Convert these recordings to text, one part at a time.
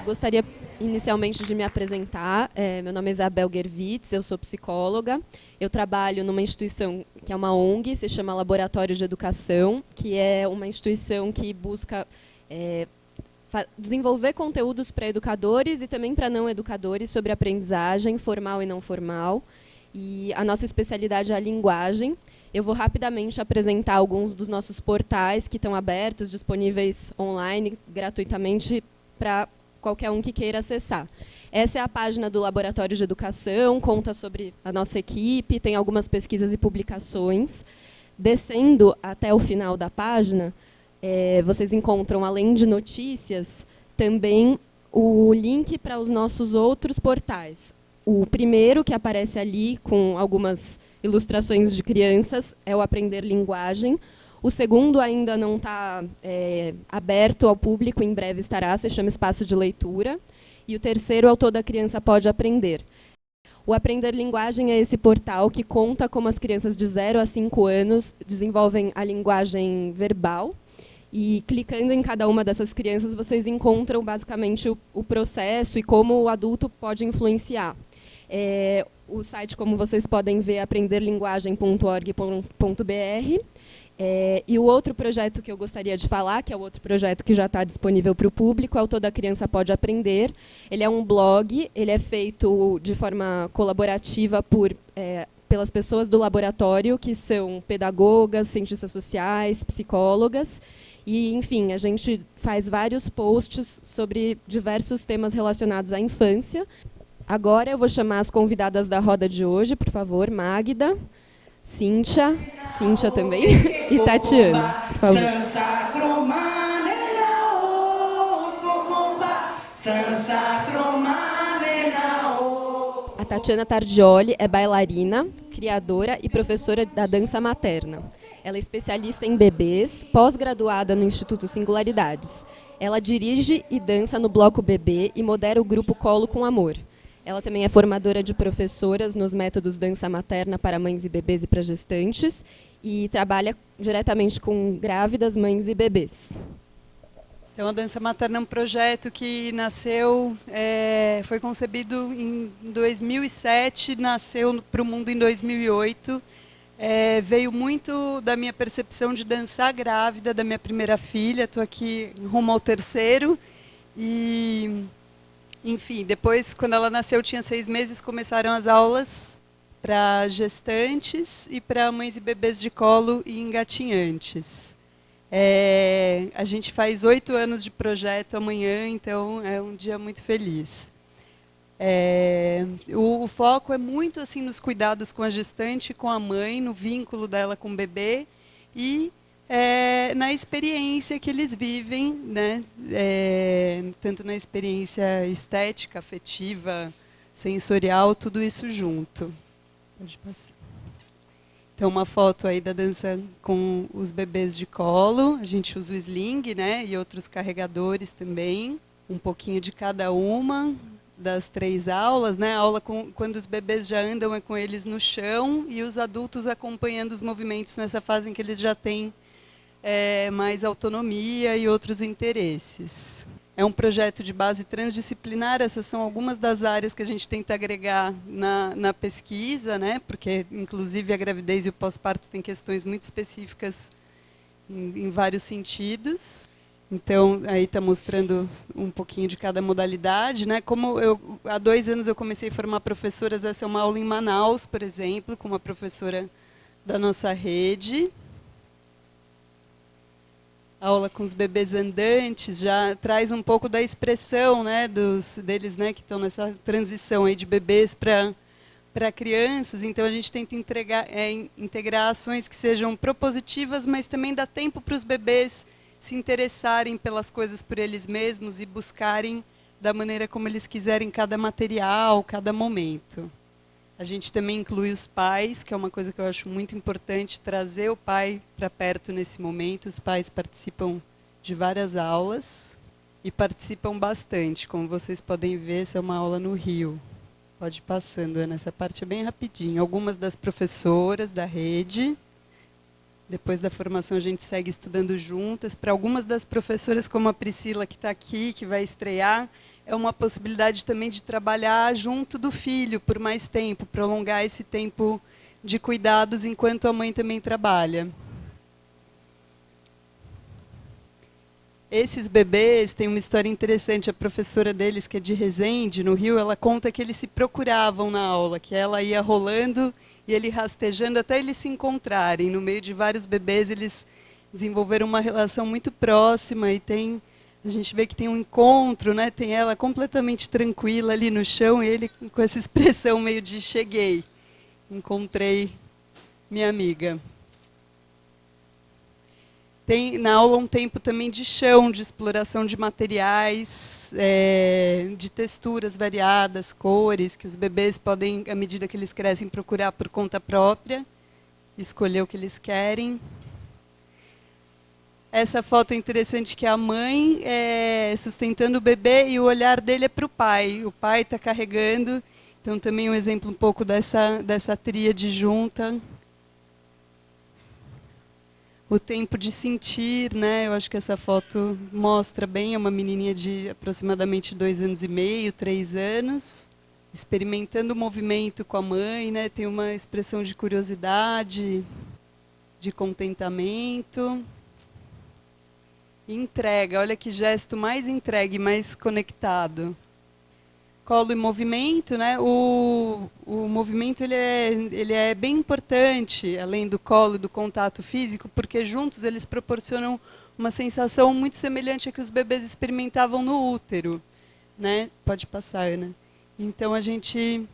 gostaria inicialmente de me apresentar. Meu nome é Isabel Gervitz, eu sou psicóloga. Eu trabalho numa instituição que é uma ONG, se chama Laboratório de Educação, que é uma instituição que busca desenvolver conteúdos para educadores e também para não educadores sobre aprendizagem formal e não formal. E a nossa especialidade é a linguagem. Eu vou rapidamente apresentar alguns dos nossos portais que estão abertos, disponíveis online, gratuitamente, para qualquer um que queira acessar. Essa é a página do Laboratório de Educação, conta sobre a nossa equipe, tem algumas pesquisas e publicações. Descendo até o final da página, vocês encontram, além de notícias, também o link para os nossos outros portais. O primeiro, que aparece ali, com algumas ilustrações de crianças, é o Aprender Linguagem. O segundo ainda não está aberto ao público, em breve estará, se chama Espaço de Leitura. E o terceiro é o Toda Criança Pode Aprender. O Aprender Linguagem é esse portal que conta como as crianças de 0 a 5 anos desenvolvem a linguagem verbal. E clicando em cada uma dessas crianças, vocês encontram basicamente o processo e como o adulto pode influenciar. O site, como vocês podem ver, é aprenderlinguagem.org.br. E o outro projeto que eu gostaria de falar, que é o outro projeto que já está disponível para o público, é o Toda Criança Pode Aprender. Ele é um blog, ele é feito de forma colaborativa pelas pessoas do laboratório, que são pedagogas, cientistas sociais, psicólogas. E, enfim, a gente faz vários posts sobre diversos temas relacionados à infância. Agora eu vou chamar as convidadas da roda de hoje, por favor, Magda, Cíntia também, e Tatiana, por favor. A Tatiana Tardioli é bailarina, criadora e professora da dança materna. Ela é especialista em bebês, pós-graduada no Instituto Singularidades. Ela dirige e dança no Bloco Bebê e modera o grupo Colo com Amor. Ela também é formadora de professoras nos métodos dança materna para mães e bebês e para gestantes e trabalha diretamente com grávidas, mães e bebês. Então, a dança materna é um projeto que nasceu, foi concebido em 2007, nasceu para o mundo em 2008. Veio muito da minha percepção de dançar grávida da minha primeira filha. Estou aqui rumo ao terceiro. E, enfim, depois, quando ela nasceu, tinha 6 meses, começaram as aulas para gestantes e para mães e bebês de colo e engatinhantes. A gente faz 8 anos de projeto amanhã, então é um dia muito feliz. O foco é muito assim nos cuidados com a gestante, com a mãe, no vínculo dela com o bebê e na experiência que eles vivem, né? Tanto na experiência estética, afetiva, sensorial, tudo isso junto. Pode passar. Então, uma foto aí da dança com os bebês de colo. A gente usa o sling, né? E outros carregadores também. Um pouquinho de cada uma das 3 aulas, né? A aula quando os bebês já andam é com eles no chão e os adultos acompanhando os movimentos nessa fase em que eles já têm mais autonomia e outros interesses. É um projeto de base transdisciplinar, essas são algumas das áreas que a gente tenta agregar na pesquisa, né? Porque, inclusive, a gravidez e o pós-parto têm questões muito específicas em vários sentidos. Então, aí está mostrando um pouquinho de cada modalidade, né? Como há 2 anos eu comecei a formar professoras, essa é uma aula em Manaus, por exemplo, com uma professora da nossa rede. A aula com os bebês andantes já traz um pouco da expressão, né, deles, né, que estão nessa transição aí de bebês para crianças. Então, a gente tenta integrar ações que sejam propositivas, mas também dá tempo para os bebês se interessarem pelas coisas por eles mesmos e buscarem da maneira como eles quiserem cada material, cada momento. A gente também inclui os pais, que é uma coisa que eu acho muito importante, trazer o pai para perto nesse momento. Os pais participam de várias aulas e participam bastante. Como vocês podem ver, essa é uma aula no Rio. Pode ir passando, Ana, essa parte é bem rapidinho. Algumas das professoras da rede. Depois da formação, a gente segue estudando juntas. Para algumas das professoras, como a Priscila, que está aqui, que vai estrear, é uma possibilidade também de trabalhar junto do filho por mais tempo, prolongar esse tempo de cuidados enquanto a mãe também trabalha. Esses bebês têm uma história interessante. A professora deles, que é de Resende, no Rio, ela conta que eles se procuravam na aula, que ela ia rolando e ele rastejando até eles se encontrarem. No meio de vários bebês, eles desenvolveram uma relação muito próxima e a gente vê que tem um encontro, né? Tem ela completamente tranquila ali no chão e ele com essa expressão meio de cheguei, encontrei minha amiga. Tem na aula um tempo também de chão, de exploração de materiais, de texturas variadas, cores, que os bebês podem, à medida que eles crescem, procurar por conta própria, escolher o que eles querem. Essa foto é interessante, que a mãe sustentando o bebê e o olhar dele é para o pai. O pai está carregando, então também um exemplo um pouco dessa tríade junta. O tempo de sentir, né? Eu acho que essa foto mostra bem, é uma menininha de aproximadamente 2 anos e meio, 3 anos, experimentando o movimento com a mãe, né? Tem uma expressão de curiosidade, de contentamento. Entrega, olha que gesto mais entregue, mais conectado. Colo e movimento, né? O movimento ele é bem importante, além do colo e do contato físico, porque juntos eles proporcionam uma sensação muito semelhante à que os bebês experimentavam no útero, né? Pode passar, Ana. Então a gente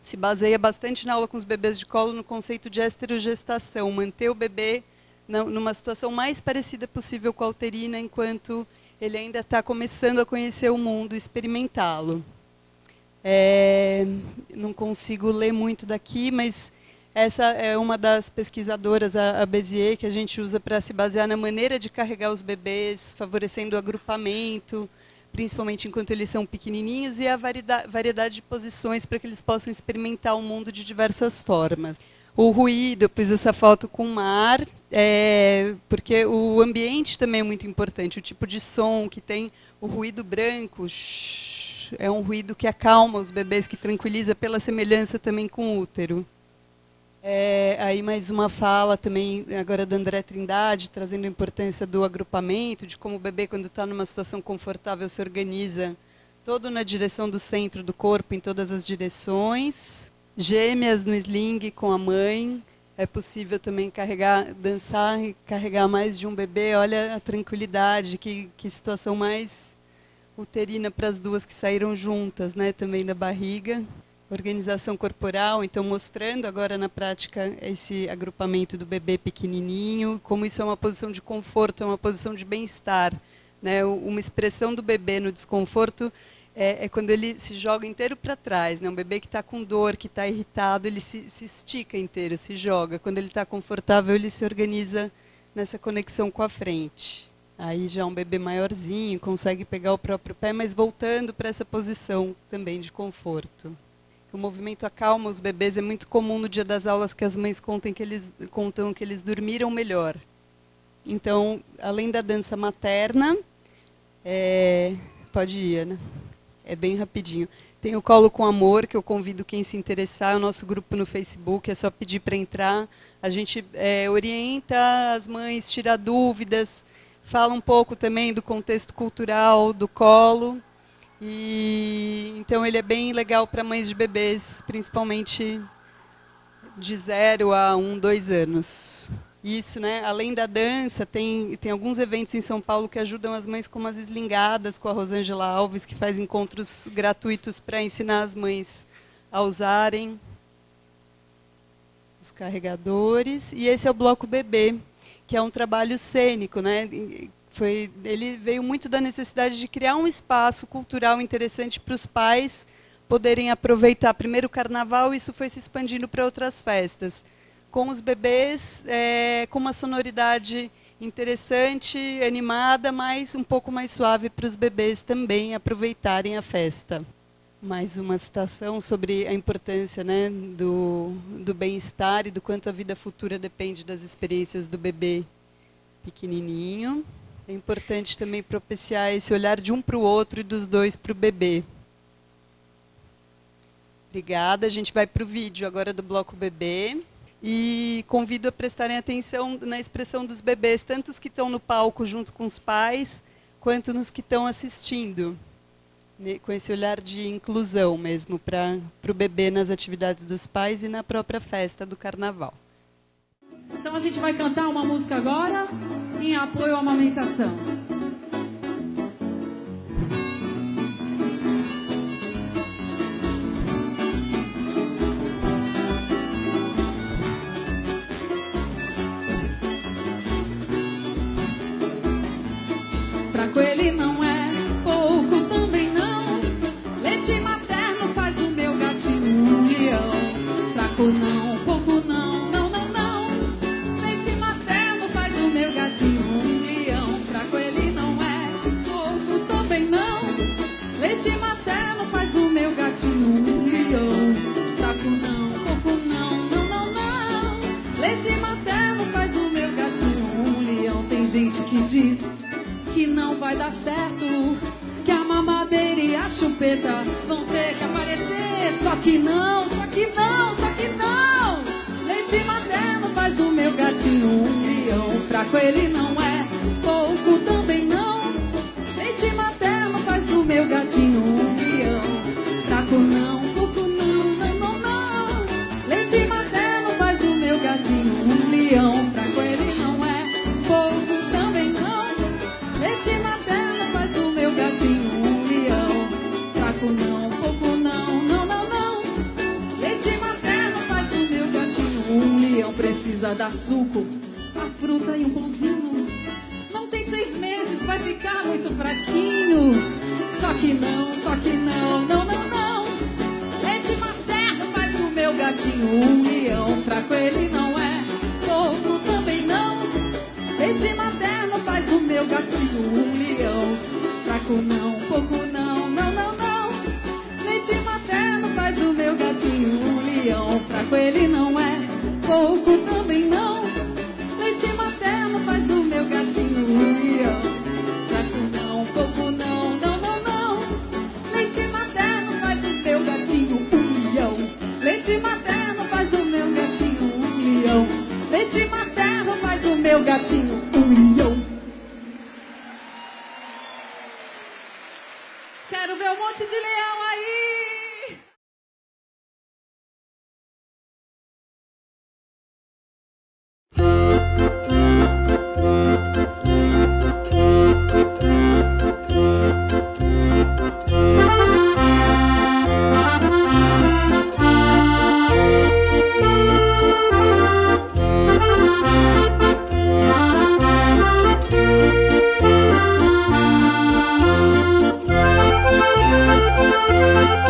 se baseia bastante na aula com os bebês de colo no conceito de esterogestação, manter o bebê numa situação mais parecida possível com a uterina, enquanto ele ainda está começando a conhecer o mundo, experimentá-lo. Não consigo ler muito daqui, mas essa é uma das pesquisadoras, a Bézier, que a gente usa para se basear na maneira de carregar os bebês, favorecendo o agrupamento, principalmente enquanto eles são pequenininhos, e a variedade de posições para que eles possam experimentar o mundo de diversas formas. O ruído, eu pus essa foto com o mar, porque o ambiente também é muito importante, o tipo de som que tem, o ruído branco, é um ruído que acalma os bebês, que tranquiliza pela semelhança também com o útero. Aí mais uma fala também, agora do André Trindade, trazendo a importância do agrupamento, de como o bebê, quando está numa situação confortável, se organiza todo na direção do centro do corpo, em todas as direções. Gêmeas no sling com a mãe. É possível também dançar e carregar mais de um bebê. Olha a tranquilidade, que situação mais uterina para as duas que saíram juntas, né, também da barriga. Organização corporal, então mostrando agora na prática esse agrupamento do bebê pequenininho, como isso é uma posição de conforto, é uma posição de bem-estar, né? Uma expressão do bebê no desconforto é quando ele se joga inteiro para trás, né? Um bebê que está com dor, que está irritado, ele se estica inteiro, se joga. Quando ele está confortável, ele se organiza nessa conexão com a frente. Aí já um bebê maiorzinho, consegue pegar o próprio pé, mas voltando para essa posição também de conforto. O movimento acalma os bebês, é muito comum no dia das aulas que as mães contam que eles dormiram melhor. Então, além da dança materna, pode ir, Ana. É bem rapidinho. Tem o Colo com Amor, que eu convido quem se interessar, é o nosso grupo no Facebook, é só pedir para entrar. A gente orienta as mães, tira dúvidas, fala um pouco também do contexto cultural do colo. Então ele é bem legal para mães de bebês, principalmente de 0 a 1, 2 anos. Isso, né? Além da dança, tem alguns eventos em São Paulo que ajudam as mães, como as Eslingadas, com a Rosângela Alves, que faz encontros gratuitos para ensinar as mães a usarem os carregadores. E esse é o Bloco Bebê, que é um trabalho cênico, né? Ele veio muito da necessidade de criar um espaço cultural interessante para os pais poderem aproveitar. Primeiro o carnaval, isso foi se expandindo para outras festas. Com os bebês, com uma sonoridade interessante, animada, mas um pouco mais suave para os bebês também aproveitarem a festa. Mais uma citação sobre a importância, né, do bem-estar e do quanto a vida futura depende das experiências do bebê pequenininho. É importante também propiciar esse olhar de um para o outro e dos dois para o bebê. Obrigada. A gente vai para o vídeo agora do Bloco Bebê. E convido a prestarem atenção na expressão dos bebês, tanto os que estão no palco junto com os pais, quanto nos que estão assistindo, né, com esse olhar de inclusão mesmo para o bebê nas atividades dos pais e na própria festa do carnaval. Então a gente vai cantar uma música agora em apoio à amamentação. Fraco ele não é, pouco também não. Leite materno faz do meu gatinho um leão. Fraco não, pouco não, não, não, não. Leite materno faz do meu gatinho um leão. Fraco ele não é, pouco também não. Leite materno faz do meu gatinho um leão. Fraco não, pouco não, não, não, não. Leite materno faz do meu gatinho um leão. Tem gente que diz que não vai dar certo, que a mamadeira e a chupeta vão ter que aparecer. Só que não, só que não, só que não. Leite materno faz do meu gatinho um leão. Fraco ele não é, pouco também não. Leite materno faz do meu gatinho um leão. Fraco não, pouco não, não, não, não. Leite materno faz do meu gatinho um leão. Fraco ele não é, pouco também não. Leite materno faz do meu gatinho um leão. Fraco não, pouco não, não, não, não. Leite materno faz do meu gatinho um leão. Precisa dar suco, a fruta e um pãozinho. Não tem 6 meses, vai ficar muito fraquinho. Só que não, não, não, não. Leite materno faz do meu gatinho um leão. Fraco ele não é, pouco também não. Leite materno faz do meu gatinho um leão. Fraco não, pouco não, não, não, não. Leite materno faz do meu gatinho um leão. Fraco ele não é, pouco também não. Leite materno faz do meu gatinho um leão. Fraco não, pouco não, não, não, não. Leite materno faz do meu gatinho um leão. Leite materno faz do meu gatinho um leão. Leite materno faz do meu gatinho um leão. Quero ver um monte de leão aí. Música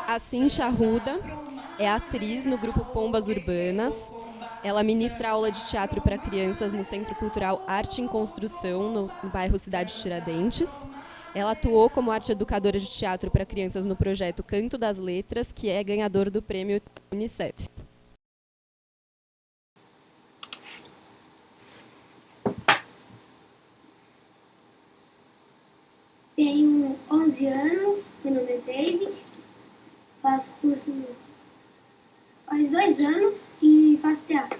A Cíntia Arruda é atriz no grupo Pombas Urbanas. Ela ministra aula de teatro para crianças no Centro Cultural Arte em Construção, no bairro Cidade Tiradentes. Ela atuou como arte educadora de teatro para crianças no projeto Canto das Letras, que é ganhador do prêmio Unicef. Tenho 11 anos, meu nome é David, faço curso faz 2 anos e faço teatro.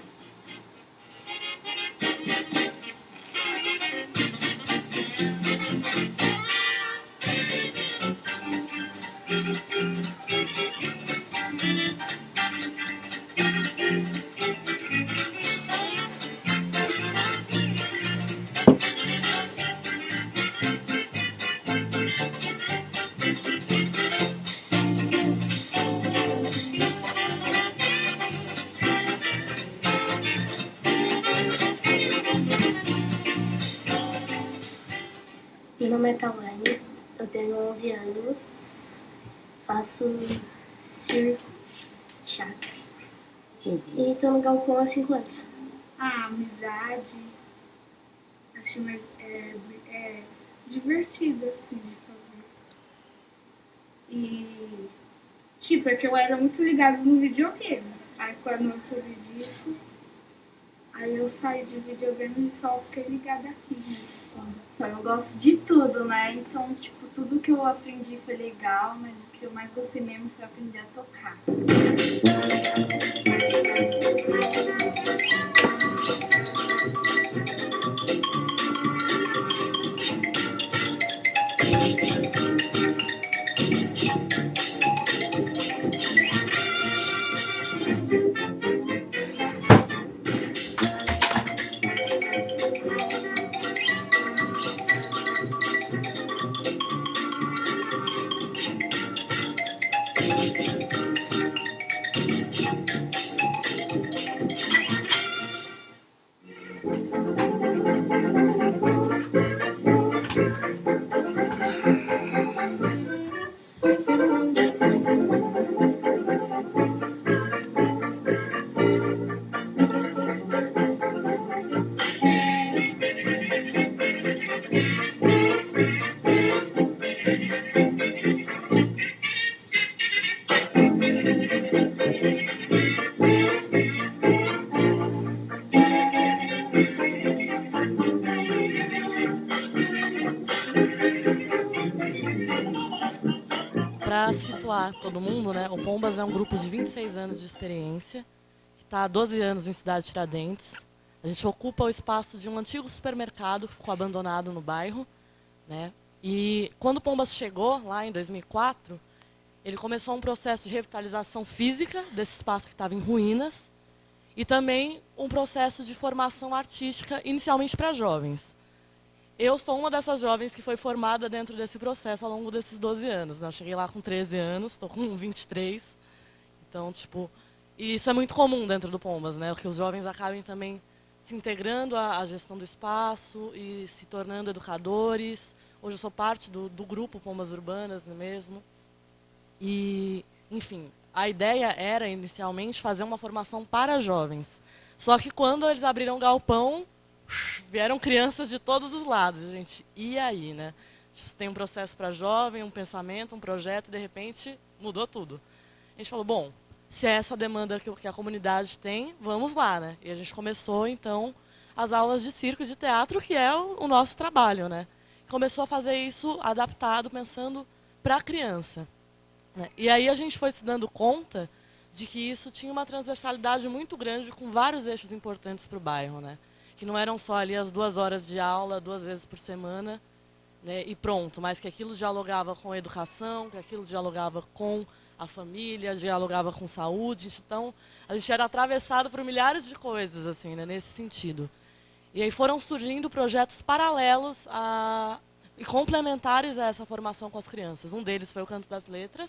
Meu nome é Tawane, eu tenho 11 anos, faço circo, teatro e estou no galpão há 5 anos. A amizade, acho mais divertido assim de fazer. E tipo, é que eu era muito ligada no videogame. Aí quando eu soube disso, aí eu saí de videogame e só fiquei ligada aqui, né? Eu gosto de tudo, né? Então, tipo, tudo que eu aprendi foi legal, mas o que eu mais gostei mesmo foi aprender a tocar. Para situar todo mundo, né, o Pombas é um grupo de 26 anos de experiência, que está há 12 anos em Cidade Tiradentes. A gente ocupa o espaço de um antigo supermercado que ficou abandonado no bairro, né? E quando o Pombas chegou, lá em 2004, ele começou um processo de revitalização física desse espaço que estava em ruínas e também um processo de formação artística, inicialmente para jovens. Eu sou uma dessas jovens que foi formada dentro desse processo ao longo desses 12 anos. Né? Eu cheguei lá com 13 anos, estou com 23. Então, tipo, e isso é muito comum dentro do Pombas, né? Que os jovens acabem também se integrando à gestão do espaço e se tornando educadores. Hoje eu sou parte do grupo Pombas Urbanas mesmo. E, enfim, a ideia era inicialmente fazer uma formação para jovens. Só que quando eles abriram o galpão, vieram crianças de todos os lados, gente. E aí, né? Tipo, tem um processo para jovem, um pensamento, um projeto, e de repente mudou tudo. A gente falou, bom, se é essa demanda que a comunidade tem, vamos lá, né? E a gente começou, então, as aulas de circo e de teatro, que é o nosso trabalho, né? Começou a fazer isso adaptado, pensando para a criança. Né? E aí a gente foi se dando conta de que isso tinha uma transversalidade muito grande, com vários eixos importantes para o bairro, né? Que não eram só ali as 2 horas de aula, 2 vezes por semana, né, e pronto, mas que aquilo dialogava com a educação, que aquilo dialogava com a família, dialogava com saúde. Então, a gente era atravessado por milhares de coisas, assim, né, nesse sentido. E aí foram surgindo projetos paralelos e complementares a essa formação com as crianças. Um deles foi o Canto das Letras,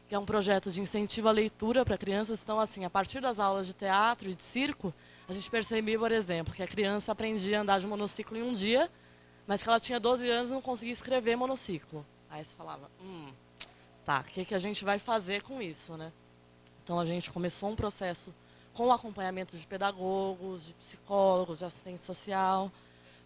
que é um projeto de incentivo à leitura para crianças. Então, assim, a partir das aulas de teatro e de circo, a gente percebia, por exemplo, que a criança aprendia a andar de monociclo em um dia, mas que ela tinha 12 anos e não conseguia escrever monociclo. Aí você falava, tá, o que a gente vai fazer com isso, né? Então a gente começou um processo com o acompanhamento de pedagogos, de psicólogos, de assistente social,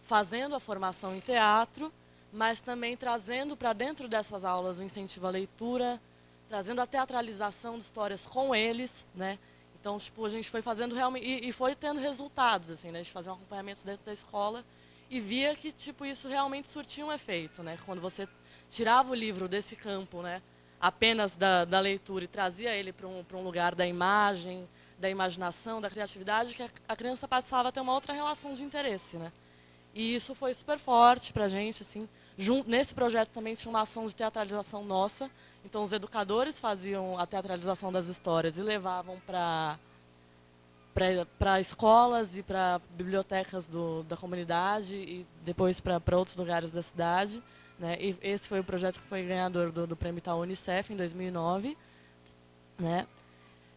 fazendo a formação em teatro, mas também trazendo para dentro dessas aulas o incentivo à leitura, trazendo a teatralização de histórias com eles, né? Então, tipo, a gente foi fazendo realmente e foi tendo resultados, assim, né? A gente fazia um acompanhamento dentro da escola e via que, tipo, isso realmente surtia um efeito, né? Quando você tirava o livro desse campo, né, apenas da leitura e trazia ele para um lugar da imagem, da imaginação, da criatividade, que a criança passava a ter uma outra relação de interesse, né? E isso foi super forte para a gente, assim. Nesse projeto também tinha uma ação de teatralização nossa. Então, os educadores faziam a teatralização das histórias e levavam para escolas e para bibliotecas da comunidade e depois para outros lugares da cidade, né? E esse foi o projeto que foi ganhador do Prêmio Itaú Unicef em 2009, né?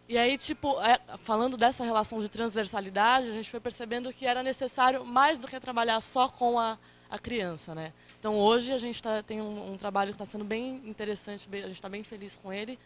E aí, tipo, falando dessa relação de transversalidade, a gente foi percebendo que era necessário mais do que trabalhar só com a criança, né? Então, hoje a gente tem um trabalho que está sendo bem interessante, a gente está bem feliz com ele,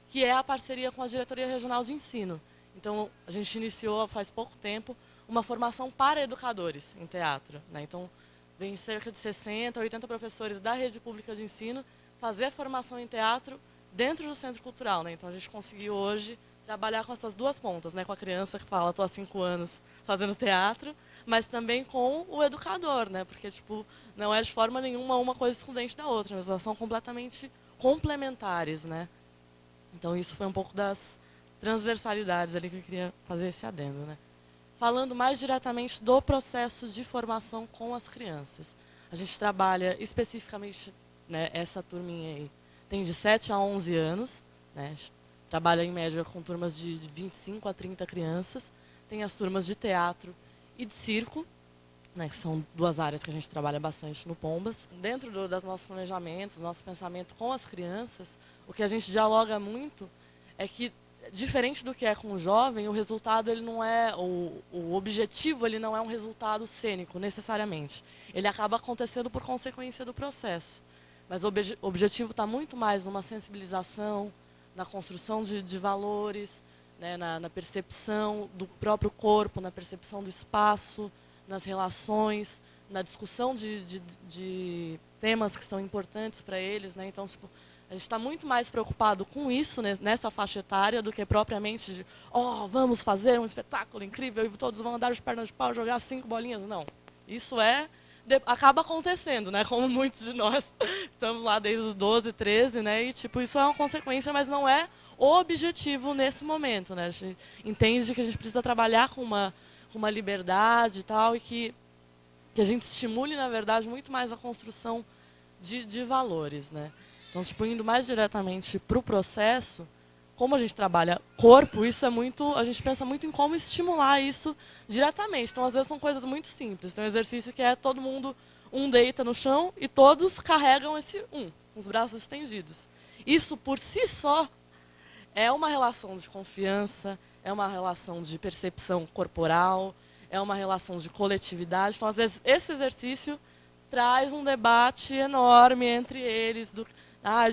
que é a parceria com a Diretoria Regional de Ensino. Então, a gente iniciou, faz pouco tempo, uma formação para educadores em teatro, né? Então, vem cerca de 60, 80 professores da rede pública de ensino fazer a formação em teatro dentro do Centro Cultural, né? Então, a gente conseguiu hoje trabalhar com essas duas pontas, né? Com a criança que fala, estou há 5 anos fazendo teatro, mas também com o educador, né? Porque, tipo, não é de forma nenhuma uma coisa excludente da outra, mas elas são completamente complementares, né? Então, isso foi um pouco das transversalidades ali que eu queria fazer esse adendo, né? Falando mais diretamente do processo de formação com as crianças. A gente trabalha especificamente, né, essa turminha aí, tem de 7 a 11 anos, né? A gente trabalha em média com turmas de 25 a 30 crianças. Tem as turmas de teatro e de circo, né, que são duas áreas que a gente trabalha bastante no Pombas. Dentro dos nossos planejamentos, do nosso pensamento com as crianças, o que a gente dialoga muito é que, diferente do que é com o jovem, o resultado ele não é, o objetivo ele não é um resultado cênico, necessariamente. Ele acaba acontecendo por consequência do processo. Mas o objetivo está muito mais numa sensibilização, na construção de valores, né, na percepção do próprio corpo, na percepção do espaço, nas relações, na discussão de temas que são importantes para eles, né? Então, tipo, a gente está muito mais preocupado com isso, né, nessa faixa etária, do que propriamente de, vamos fazer um espetáculo incrível e todos vão andar de perna de pau e jogar 5 bolinhas. Não. Isso acaba acontecendo, né? Como muitos de nós estamos lá desde os 12, 13, né? E, tipo, isso é uma consequência, mas não é o objetivo nesse momento, né? A gente entende que a gente precisa trabalhar com uma liberdade e tal, e que a gente estimule, na verdade, muito mais a construção de valores, né? Então, tipo, indo mais diretamente para o processo, como a gente trabalha corpo, isso é muito, a gente pensa muito em como estimular isso diretamente. Então, às vezes, são coisas muito simples. Tem um exercício que é todo mundo, deita no chão e todos carregam esse com os braços estendidos. Isso, por si só, é uma relação de confiança, é uma relação de percepção corporal, é uma relação de coletividade. Então, às vezes, esse exercício traz um debate enorme entre eles,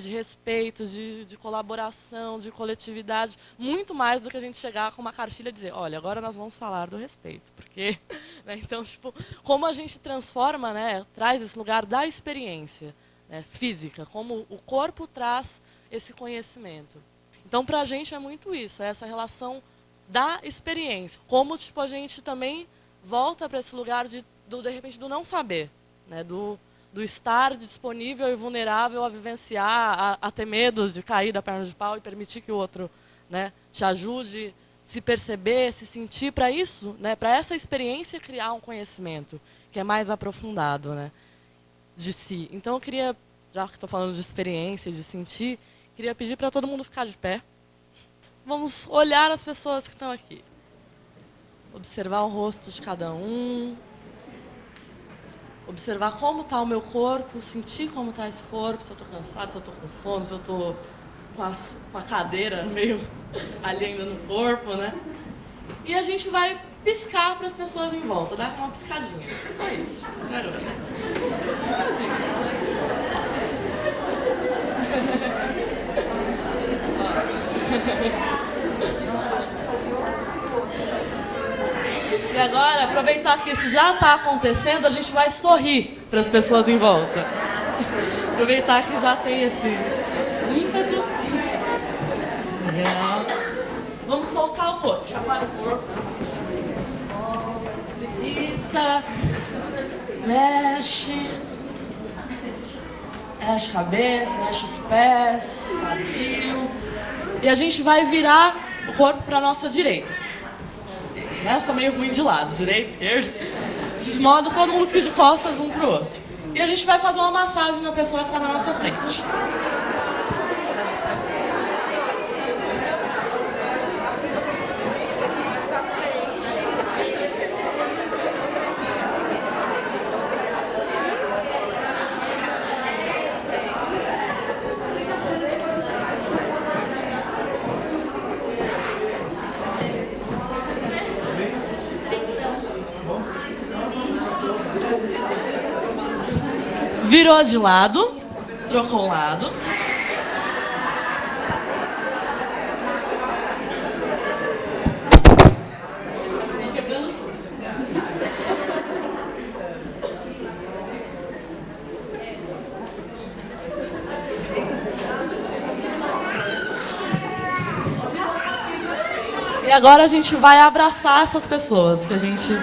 de respeito, de colaboração, de coletividade, muito mais do que a gente chegar com uma cartilha e dizer, olha, agora nós vamos falar do respeito, porque, né, então, tipo, como a gente transforma, né, traz esse lugar da experiência, né, física, como o corpo traz esse conhecimento. Então, para a gente é muito isso, é essa relação da experiência, como, tipo, a gente também volta para esse lugar de repente, do não saber, né, do estar disponível e vulnerável a vivenciar, a ter medo de cair da perna de pau e permitir que o outro, né, te ajude, se perceber, se sentir, para isso, né, para essa experiência criar um conhecimento que é mais aprofundado, né, de si. Então, eu queria, já que estou falando de experiência, de sentir, queria pedir para todo mundo ficar de pé. Vamos olhar as pessoas que estão aqui. Observar o rosto de cada um. Observar como está o meu corpo, sentir como está esse corpo, se eu estou cansado, se eu estou com sono, se eu estou com a cadeira meio ali ainda no corpo, né? E a gente vai piscar para as pessoas em volta, dar uma piscadinha. Só isso. E agora, aproveitar que isso já está acontecendo, a gente vai sorrir para as pessoas em volta. Aproveitar que já tem esse ímpeto. Legal. Vamos soltar o corpo. Chacoalha o corpo. Preguiça. Mexe. Mexe a cabeça, mexe os pés, quadril. E a gente vai virar o corpo para a nossa direita. Isso, né? Eu sou meio ruim de lados, direito, esquerdo. De modo que todo mundo fica de costas um para o outro. E a gente vai fazer uma massagem na pessoa que está na nossa frente. Virou de lado, trocou o lado. E agora a gente vai abraçar essas pessoas que a gente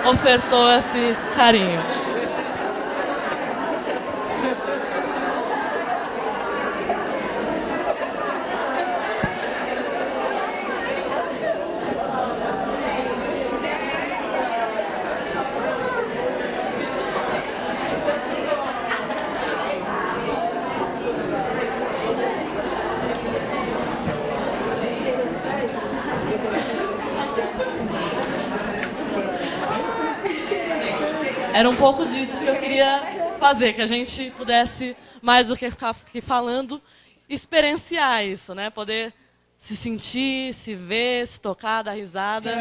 ofertou esse carinho. Era um pouco disso que eu queria fazer, que a gente pudesse, mais do que ficar aqui falando, experienciar isso, né? Poder se sentir, se ver, se tocar, dar risada.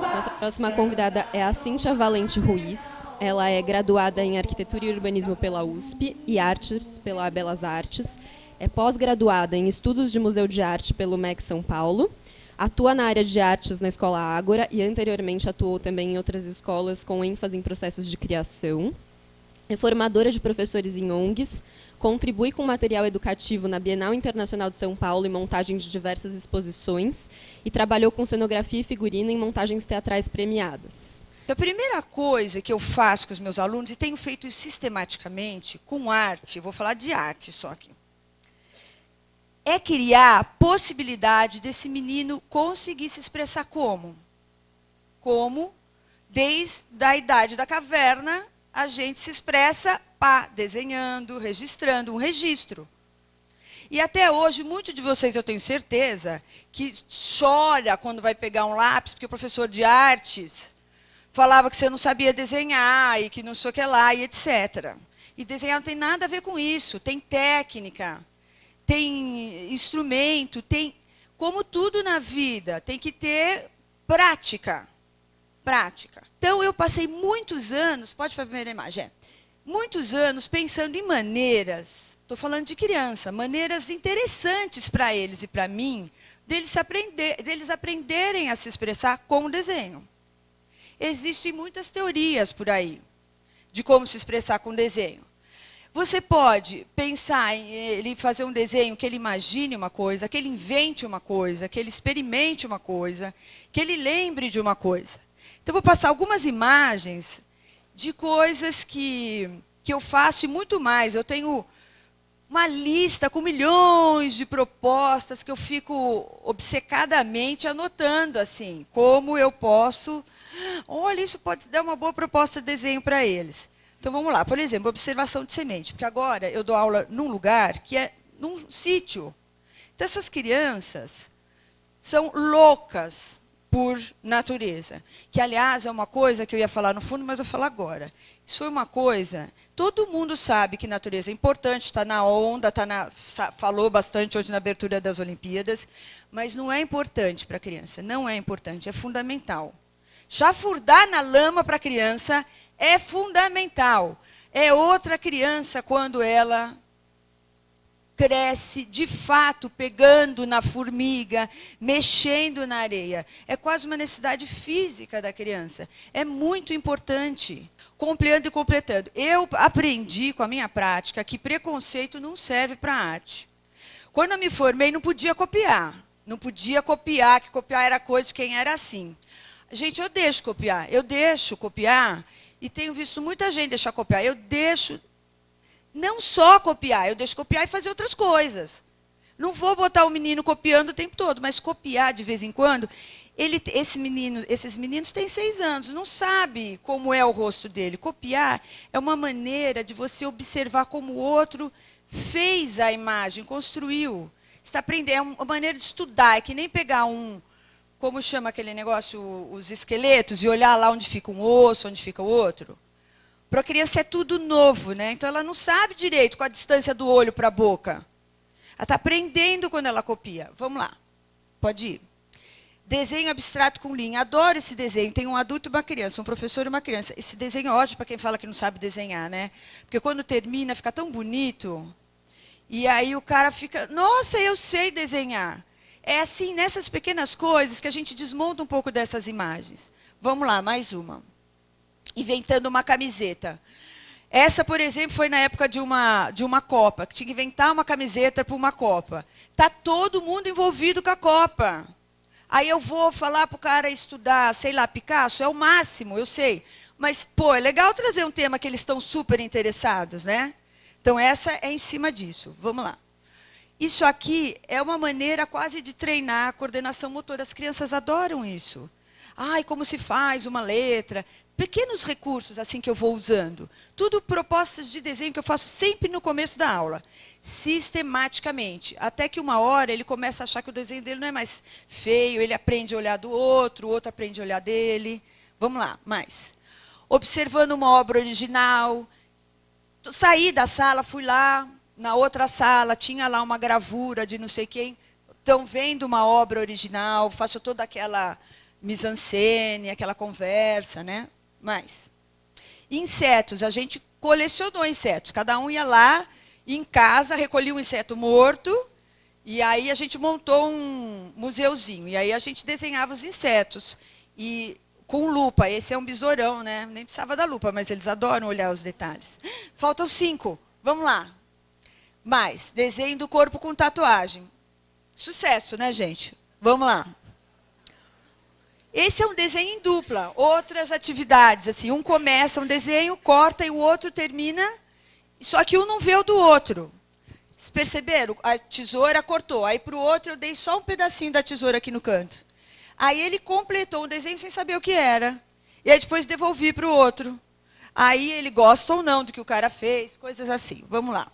Nossa próxima convidada é a Cíntia Valente Ruiz. Ela é graduada em Arquitetura e Urbanismo pela USP e Artes pela Belas Artes. É pós-graduada em Estudos de Museu de Arte pelo MEC São Paulo. Atua na área de artes na Escola Ágora e anteriormente atuou também em outras escolas com ênfase em processos de criação. É formadora de professores em ONGs, contribui com material educativo na Bienal Internacional de São Paulo e montagem de diversas exposições e trabalhou com cenografia e figurino em montagens teatrais premiadas. A primeira coisa que eu faço com os meus alunos, e tenho feito isso sistematicamente, com arte, vou falar de arte só aqui, é criar a possibilidade desse menino conseguir se expressar como? Como, desde a idade da caverna, a gente se expressa desenhando, registrando, um registro. E até hoje, muitos de vocês, eu tenho certeza, que chora quando vai pegar um lápis, porque o professor de artes falava que você não sabia desenhar, e que não sei o que lá, e etc. E desenhar não tem nada a ver com isso, tem técnica, tem instrumento, tem, como tudo na vida, tem que ter prática. Prática. Então, eu passei muitos anos, pode para a primeira imagem, muitos anos pensando em maneiras, estou falando de criança, maneiras interessantes para eles e para mim, deles aprenderem a se expressar com o desenho. Existem muitas teorias por aí de como se expressar com desenho. Você pode pensar em ele fazer um desenho que ele imagine uma coisa, que ele invente uma coisa, que ele experimente uma coisa, que ele lembre de uma coisa. Então, eu vou passar algumas imagens de coisas que eu faço e muito mais. Eu tenho uma lista com milhões de propostas que eu fico obcecadamente anotando, assim, como eu posso... Olha, isso pode dar uma boa proposta de desenho para eles. Então, vamos lá. Por exemplo, observação de semente. Porque agora eu dou aula num lugar que é num sítio. Então, essas crianças são loucas por natureza. Que, aliás, é uma coisa que eu ia falar no fundo, mas eu vou falar agora. Isso foi uma coisa... Todo mundo sabe que natureza é importante, está na onda, falou bastante hoje na abertura das Olimpíadas, mas não é importante para a criança, não é importante, é fundamental. Chafurdar na lama para a criança é fundamental. É outra criança quando ela cresce, de fato, pegando na formiga, mexendo na areia. É quase uma necessidade física da criança. É muito importante. Compleando e completando. Eu aprendi com a minha prática que preconceito não serve para arte. Quando eu me formei, não podia copiar. Não podia copiar, que copiar era coisa de quem era assim. Gente, eu deixo copiar, e tenho visto muita gente deixar copiar. Eu deixo, não só copiar, eu deixo copiar e fazer outras coisas. Não vou botar o menino copiando o tempo todo, mas copiar de vez em quando... esses meninos têm 6 anos, não sabe como é o rosto dele. Copiar é uma maneira de você observar como o outro fez a imagem, construiu. Você está aprendendo, é uma maneira de estudar, é que nem pegar como chama aquele negócio, os esqueletos, e olhar lá onde fica um osso, onde fica o outro. Para a criança é tudo novo, né? Então ela não sabe direito com a distância do olho para a boca. Ela está aprendendo quando ela copia. Vamos lá, pode ir. Desenho abstrato com linha. Adoro esse desenho. Tem um adulto e uma criança, um professor e uma criança. Esse desenho é ótimo para quem fala que não sabe desenhar, né? Porque quando termina, fica tão bonito. E aí o cara fica, nossa, eu sei desenhar. É assim, nessas pequenas coisas, que a gente desmonta um pouco dessas imagens. Vamos lá, mais uma. Inventando uma camiseta. Essa, por exemplo, foi na época de uma Copa, que tinha que inventar uma camiseta para uma Copa. Está todo mundo envolvido com a Copa. Aí eu vou falar para o cara estudar, sei lá, Picasso, é o máximo, eu sei. Mas, pô, é legal trazer um tema que eles estão super interessados, né? Então, essa é em cima disso. Vamos lá. Isso aqui é uma maneira quase de treinar a coordenação motora. As crianças adoram isso. Ai, como se faz uma letra. Pequenos recursos assim que eu vou usando. Tudo propostas de desenho que eu faço sempre no começo da aula. Sistematicamente. Até que uma hora ele começa a achar que o desenho dele não é mais feio. Ele aprende a olhar do outro, o outro aprende a olhar dele. Vamos lá, mais. Observando uma obra original. Saí da sala, fui lá. Na outra sala, tinha lá uma gravura de não sei quem. Estão vendo uma obra original. Faço toda aquela mise-en-scène, aquela conversa, né? Mais. Insetos. A gente colecionou insetos. Cada um ia lá em casa, recolhia um inseto morto. E aí a gente montou um museuzinho. E aí a gente desenhava os insetos. E com lupa. Esse é um besourão, né? Nem precisava da lupa, mas eles adoram olhar os detalhes. Faltam 5. Vamos lá. Mais. Desenho do corpo com tatuagem. Sucesso, né, gente? Vamos lá. Esse é um desenho em dupla. Outras atividades, assim, um começa um desenho, corta e o outro termina, só que um não vê o do outro. Vocês perceberam? A tesoura cortou, aí para o outro eu dei só um pedacinho da tesoura aqui no canto. Aí ele completou um desenho sem saber o que era. E aí depois devolvi para o outro. Aí ele gosta ou não do que o cara fez, coisas assim. Vamos lá.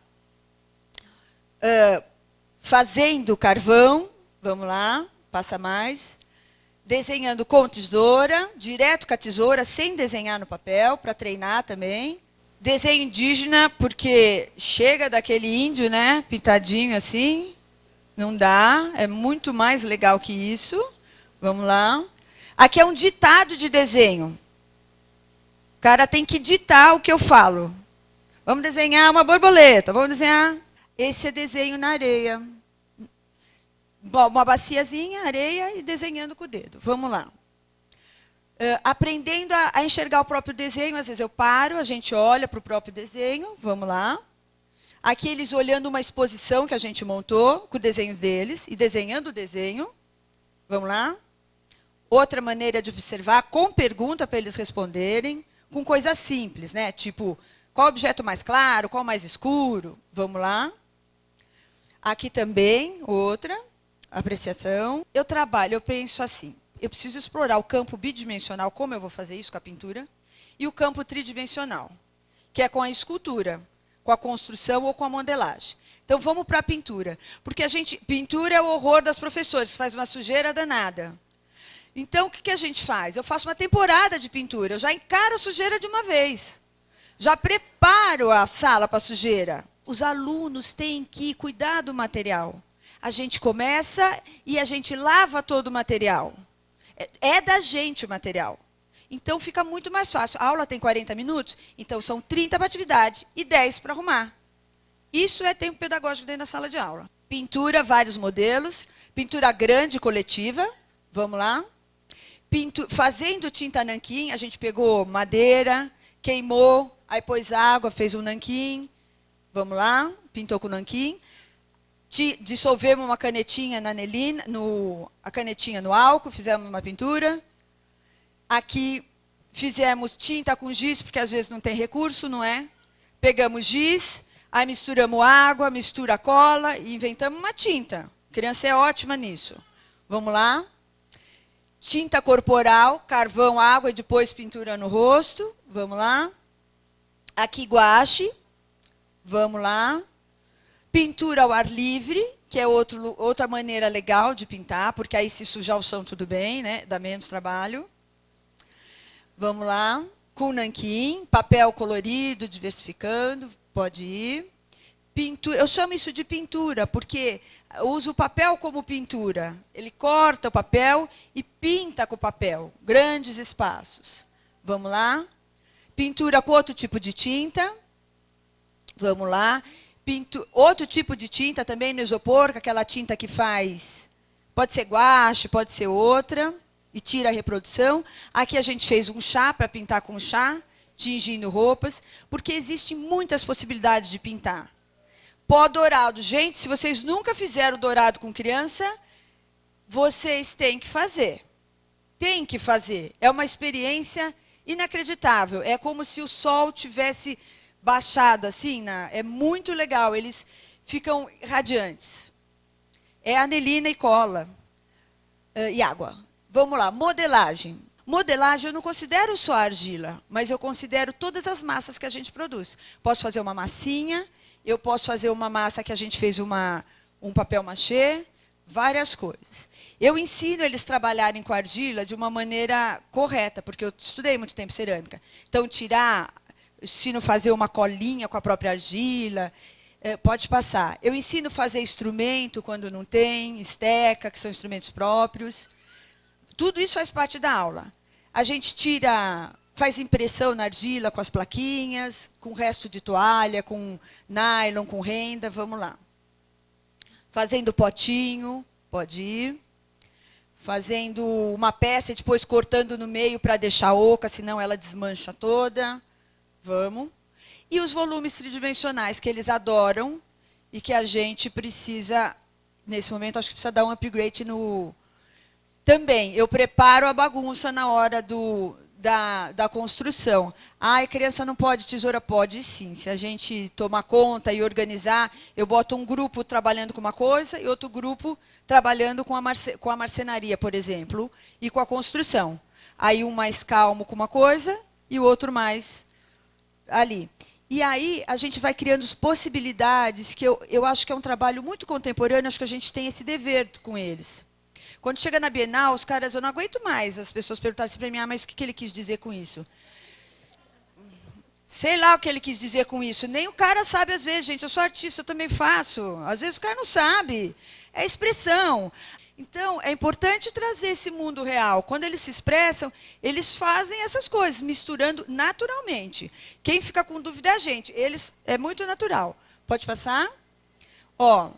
Fazendo carvão, vamos lá, passa mais. Desenhando com tesoura, direto com a tesoura, sem desenhar no papel, para treinar também. Desenho indígena, porque chega daquele índio, né, pintadinho assim, não dá, é muito mais legal que isso. Vamos lá. Aqui é um ditado de desenho. O cara tem que ditar o que eu falo. Vamos desenhar uma borboleta, vamos desenhar... Esse é desenho na areia. Uma baciazinha, areia e desenhando com o dedo. Vamos lá. Aprendendo a enxergar o próprio desenho. Às vezes eu paro, a gente olha para o próprio desenho. Vamos lá. Aqui eles olhando uma exposição que a gente montou, com desenhos deles, e desenhando o desenho. Vamos lá. Outra maneira de observar, com pergunta para eles responderem, com coisas simples, né? Tipo, qual objeto mais claro, qual mais escuro? Vamos lá. Aqui também, outra apreciação. Eu penso assim, eu preciso explorar o campo bidimensional, como eu vou fazer isso com a pintura, e o campo tridimensional, que é com a escultura, com a construção ou com a modelagem. Então, vamos para a pintura. Porque pintura é o horror das professoras, faz uma sujeira danada. Então, o que a gente faz? Eu faço uma temporada de pintura, eu já encaro a sujeira de uma vez. Já preparo a sala para a sujeira. Os alunos têm que cuidar do material. A gente começa e a gente lava todo o material. É da gente o material. Então, fica muito mais fácil. A aula tem 40 minutos, então são 30 para atividade e 10 para arrumar. Isso é tempo pedagógico dentro da sala de aula. Pintura, vários modelos. Pintura grande, coletiva. Vamos lá. Fazendo tinta nanquim, a gente pegou madeira, queimou, aí pôs água, fez um nanquim. Vamos lá, pintou com nanquim. Dissolvemos uma canetinha na anelina, a canetinha no álcool, fizemos uma pintura. Aqui fizemos tinta com giz, porque às vezes não tem recurso, não é? Pegamos giz, aí misturamos água, mistura cola e inventamos uma tinta. A criança é ótima nisso. Vamos lá. Tinta corporal, carvão, água e depois pintura no rosto. Vamos lá. Aqui guache. Vamos lá. Pintura ao ar livre, que é outra maneira legal de pintar, porque aí se sujar o chão tudo bem, né? Dá menos trabalho. Vamos lá. Com nanquim, papel colorido, diversificando, pode ir. Pintura, eu chamo isso de pintura, porque eu uso o papel como pintura. Ele corta o papel e pinta com o papel, grandes espaços. Vamos lá. Pintura com outro tipo de tinta. Vamos lá. Outro tipo de tinta também no isopor, aquela tinta que faz... Pode ser guache, pode ser outra, e tira a reprodução. Aqui a gente fez um chá para pintar com chá, tingindo roupas, porque existem muitas possibilidades de pintar. Pó dourado. Gente, se vocês nunca fizeram dourado com criança, vocês têm que fazer. Tem que fazer. É uma experiência inacreditável. É como se o sol tivesse baixado assim. É muito legal. Eles ficam radiantes. É anelina e cola. E água. Vamos lá. Modelagem. Modelagem eu não considero só argila, mas eu considero todas as massas que a gente produz. Posso fazer uma massinha. Eu posso fazer uma massa que a gente fez um papel machê, várias coisas. Eu ensino eles a trabalharem com argila de uma maneira correta, porque eu estudei muito tempo cerâmica. Então, ensino a fazer uma colinha com a própria argila, pode passar. Eu ensino a fazer instrumento quando não tem, esteca, que são instrumentos próprios. Tudo isso faz parte da aula. A gente faz impressão na argila com as plaquinhas, com resto de toalha, com nylon, com renda, vamos lá. Fazendo potinho, pode ir. Fazendo uma peça e depois cortando no meio para deixar oca, senão ela desmancha toda. Vamos. E os volumes tridimensionais, que eles adoram e que a gente precisa, nesse momento, acho que precisa dar um upgrade no... Também, eu preparo a bagunça na hora da construção. A criança não pode, tesoura pode sim. Se a gente tomar conta e organizar, eu boto um grupo trabalhando com uma coisa e outro grupo trabalhando com a marcenaria, por exemplo, e com a construção. Aí um mais calmo com uma coisa e o outro mais ali. E aí a gente vai criando as possibilidades, que eu acho que é um trabalho muito contemporâneo, acho que a gente tem esse dever com eles. Quando chega na Bienal, os caras, eu não aguento mais as pessoas perguntarem para mim, mas o que ele quis dizer com isso? Sei lá o que ele quis dizer com isso. Nem o cara sabe às vezes, gente. Eu sou artista, eu também faço. Às vezes o cara não sabe. É expressão. Então, é importante trazer esse mundo real. Quando eles se expressam, eles fazem essas coisas, misturando naturalmente. Quem fica com dúvida é a gente. É muito natural. Pode passar? Ó...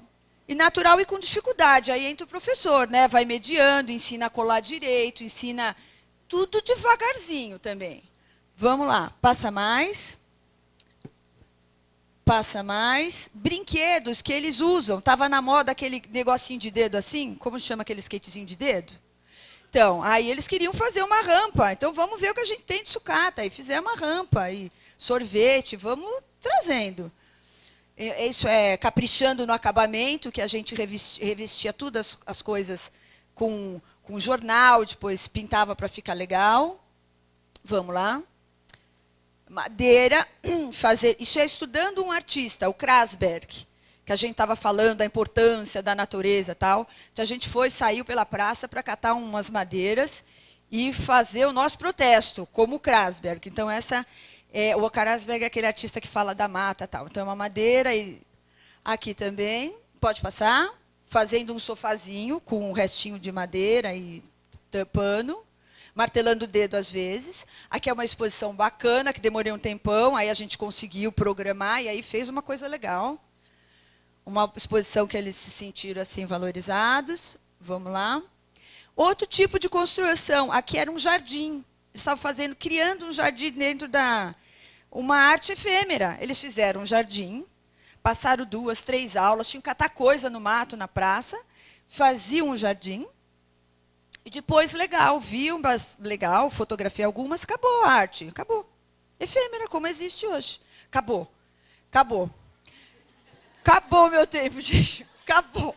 E natural e com dificuldade. Aí entra o professor, né? Vai mediando, ensina a colar direito, ensina tudo devagarzinho também. Vamos lá. Passa mais. Passa mais. Brinquedos que eles usam. Estava na moda aquele negocinho de dedo assim. Como chama aquele skatezinho de dedo? Então, aí eles queriam fazer uma rampa. Então, vamos ver o que a gente tem de sucata. Aí fizemos uma rampa. E sorvete. Vamos trazendo. Isso é caprichando no acabamento, que a gente revestia todas as coisas com jornal, depois pintava para ficar legal. Vamos lá. Madeira, fazer. Isso é estudando um artista, o Krasberg, que a gente estava falando da importância da natureza e tal. Então, a gente saiu pela praça para catar umas madeiras e fazer o nosso protesto, como o Krasberg. Então, o Krasberg é aquele artista que fala da mata e tal. Então, é uma madeira, e aqui também, pode passar, fazendo um sofazinho com um restinho de madeira e tampando, martelando o dedo às vezes. Aqui é uma exposição bacana, que demorei um tempão, aí a gente conseguiu programar, e aí fez uma coisa legal. Uma exposição que eles se sentiram assim valorizados. Vamos lá. Outro tipo de construção, aqui era um jardim. Eles estavam criando um jardim dentro uma arte efêmera. Eles fizeram um jardim, passaram 2, 3 aulas, tinham que catar coisa no mato, na praça, faziam um jardim, e depois, legal, fotografia algumas, acabou a arte, acabou. Efêmera, como existe hoje. Acabou. Acabou meu tempo, gente. Acabou.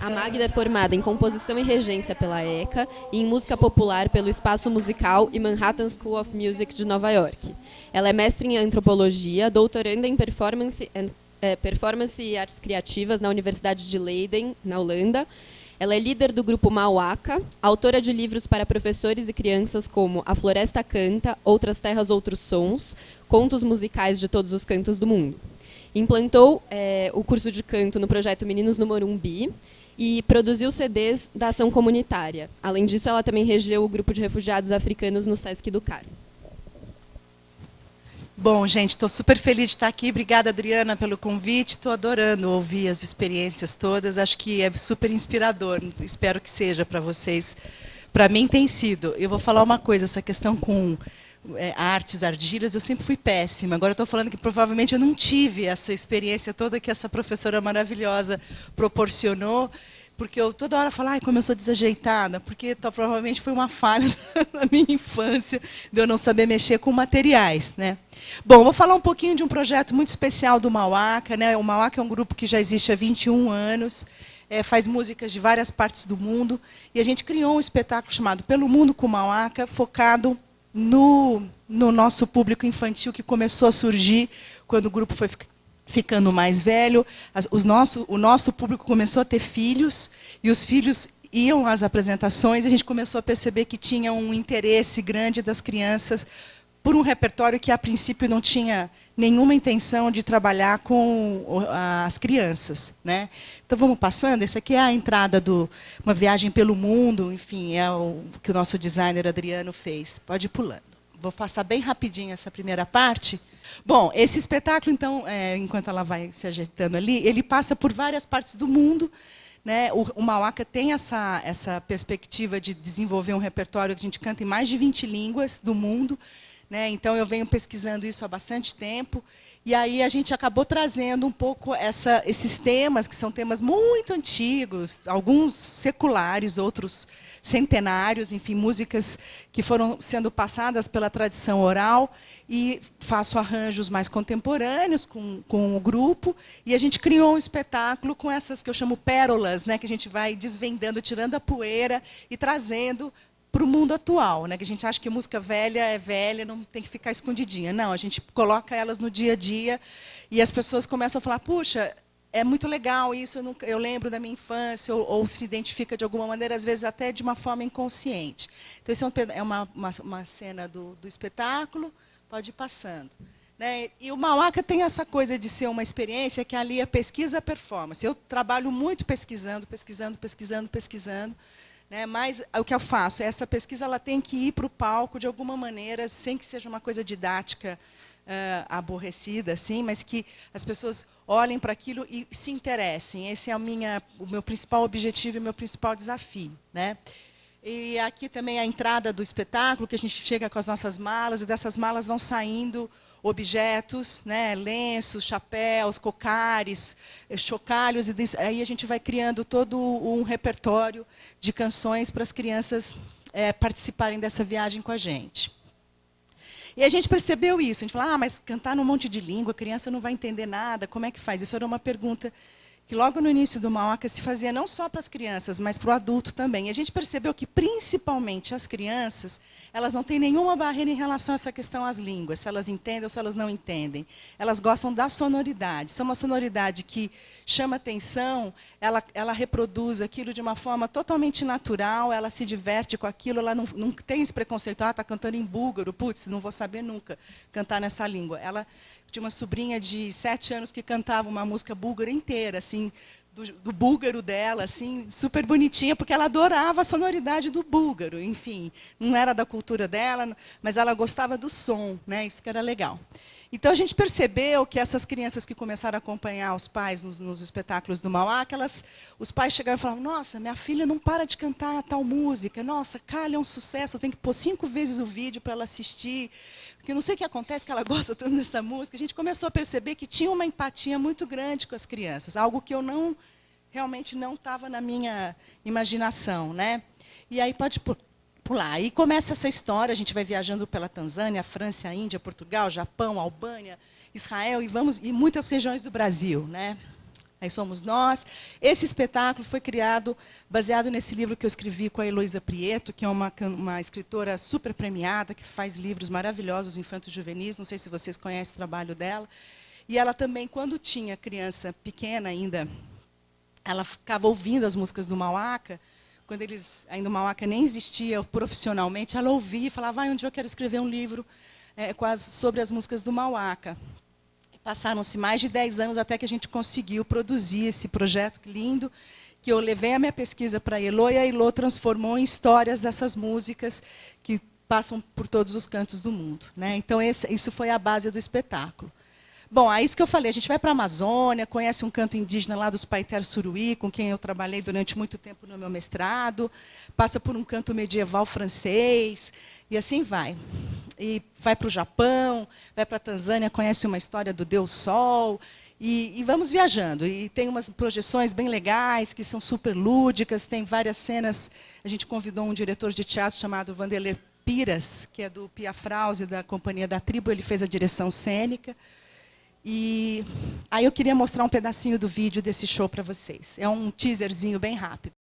A Magda é formada em composição e regência pela ECA e em música popular pelo Espaço Musical e Manhattan School of Music de Nova York. Ela é mestre em antropologia, doutoranda em performance e artes criativas na Universidade de Leiden, na Holanda. Ela é líder do grupo Mauaca, autora de livros para professores e crianças como A Floresta Canta, Outras Terras, Outros Sons, contos musicais de todos os cantos do mundo. Implantou o curso de canto no projeto Meninos no Morumbi e produziu CDs da ação comunitária. Além disso, ela também regeu o grupo de refugiados africanos no Sesc do Carmo. Bom, gente, estou super feliz de estar aqui. Obrigada, Adriana, pelo convite. Estou adorando ouvir as experiências todas. Acho que é super inspirador. Espero que seja para vocês. Para mim tem sido. Eu vou falar uma coisa, essa questão com artes, argilhas, eu sempre fui péssima. Agora eu estou falando que provavelmente eu não tive essa experiência toda que essa professora maravilhosa proporcionou, porque eu toda hora falo, como eu sou desajeitada, porque provavelmente foi uma falha na minha infância de eu não saber mexer com materiais, né? Bom, vou falar um pouquinho de um projeto muito especial do Mauaca, né? O Mauaca é um grupo que já existe há 21 anos, faz músicas de várias partes do mundo, e a gente criou um espetáculo chamado Pelo Mundo com Mauaca, focado no nosso público infantil, que começou a surgir quando o grupo foi ficando mais velho. O nosso público começou a ter filhos, e os filhos iam às apresentações, e a gente começou a perceber que tinha um interesse grande das crianças por um repertório que, a princípio, não tinha nenhuma intenção de trabalhar com as crianças, né? Então, vamos passando. Essa aqui é a entrada de uma viagem pelo mundo, enfim, é o que o nosso designer Adriano fez. Pode ir pulando. Vou passar bem rapidinho essa primeira parte. Bom, esse espetáculo, então, enquanto ela vai se ajeitando ali, ele passa por várias partes do mundo, né? O Mauaca tem essa perspectiva de desenvolver um repertório que a gente canta em mais de 20 línguas do mundo, né? Então, eu venho pesquisando isso há bastante tempo, e aí a gente acabou trazendo um pouco esses temas, que são temas muito antigos, alguns seculares, outros centenários, enfim, músicas que foram sendo passadas pela tradição oral, e faço arranjos mais contemporâneos com o grupo, e a gente criou um espetáculo com essas que eu chamo pérolas, né, que a gente vai desvendando, tirando a poeira e trazendo para o mundo atual, né? Que a gente acha que música velha é velha, não tem que ficar escondidinha. Não, a gente coloca elas no dia a dia, e as pessoas começam a falar, puxa, é muito legal isso, eu lembro da minha infância, ou se identifica de alguma maneira, às vezes até de uma forma inconsciente. Então, isso é uma cena do espetáculo, pode ir passando, né? E o Mauaca tem essa coisa de ser uma experiência que alia pesquisa a performance. Eu trabalho muito pesquisando, né? Mas o que eu faço, essa pesquisa ela tem que ir para o palco de alguma maneira, sem que seja uma coisa didática, aborrecida, assim, mas que as pessoas olhem para aquilo e se interessem. Esse é o meu principal objetivo e o meu principal desafio, né? E aqui também a entrada do espetáculo, que a gente chega com as nossas malas, e dessas malas vão saindo objetos, né, lenços, chapéus, cocares, chocalhos, e aí a gente vai criando todo um repertório de canções para as crianças participarem dessa viagem com a gente. E a gente percebeu isso, a gente falou, mas cantar num monte de língua, a criança não vai entender nada, como é que faz? Isso era uma pergunta que logo no início do Mauaca se fazia não só para as crianças, mas para o adulto também. E a gente percebeu que, principalmente as crianças, elas não têm nenhuma barreira em relação a essa questão às línguas, se elas entendem ou se elas não entendem. Elas gostam da sonoridade. Se é uma sonoridade que chama atenção, ela reproduz aquilo de uma forma totalmente natural, ela se diverte com aquilo, ela não tem esse preconceito, está cantando em búlgaro, putz, não vou saber nunca cantar nessa língua. Ela tinha uma sobrinha de 7 anos que cantava uma música búlgara inteira, assim, do búlgaro dela, assim, super bonitinha, porque ela adorava a sonoridade do búlgaro. Enfim, não era da cultura dela, mas ela gostava do som, né? Isso que era legal. Então, a gente percebeu que essas crianças que começaram a acompanhar os pais nos espetáculos do Mauaca, os pais chegavam e falavam, nossa, minha filha não para de cantar tal música, nossa, Calha é um sucesso, eu tenho que pôr 5 vezes o vídeo para ela assistir, porque não sei o que acontece, que ela gosta tanto dessa música. A gente começou a perceber que tinha uma empatia muito grande com as crianças, algo que eu realmente não estava na minha imaginação, né? E aí pode pular. Aí começa essa história, a gente vai viajando pela Tanzânia, França, Índia, Portugal, Japão, Albânia, Israel e muitas regiões do Brasil, né? Aí somos nós. Esse espetáculo foi criado baseado nesse livro que eu escrevi com a Heloísa Prieto, que é uma escritora super premiada, que faz livros maravilhosos infanto-juvenis, não sei se vocês conhecem o trabalho dela. E ela também, quando tinha criança pequena ainda, ela ficava ouvindo as músicas do Mauaca. Quando ainda o Mauaca nem existia profissionalmente, ela ouvia e falava, um dia eu quero escrever um livro sobre as músicas do Mauaca. Passaram-se mais de 10 anos até que a gente conseguiu produzir esse projeto lindo, que eu levei a minha pesquisa para a Elo, e a Elo transformou em histórias dessas músicas que passam por todos os cantos do mundo, né? Então, isso foi a base do espetáculo. Bom, é isso que eu falei, a gente vai para a Amazônia, conhece um canto indígena lá dos Paiter Suruí, com quem eu trabalhei durante muito tempo no meu mestrado, passa por um canto medieval francês, e assim vai. E vai para o Japão, vai para a Tanzânia, conhece uma história do Deus Sol, e vamos viajando. E tem umas projeções bem legais, que são super lúdicas, tem várias cenas. A gente convidou um diretor de teatro chamado Vanderlei Piras, que é do Pia Frause, da Companhia da Tribo, ele fez a direção cênica. E aí eu queria mostrar um pedacinho do vídeo desse show para vocês. É um teaserzinho bem rápido.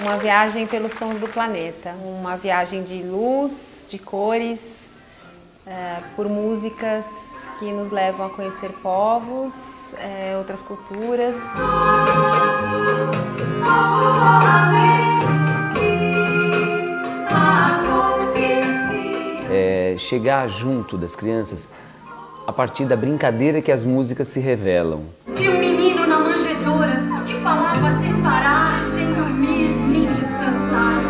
Uma viagem pelos sons do planeta, uma viagem de luz, de cores, por músicas que nos levam a conhecer povos, outras culturas. Chegar junto das crianças a partir da brincadeira que as músicas se revelam. Vi um menino na manjedoura que falava sem parar, sem dormir, nem descansar.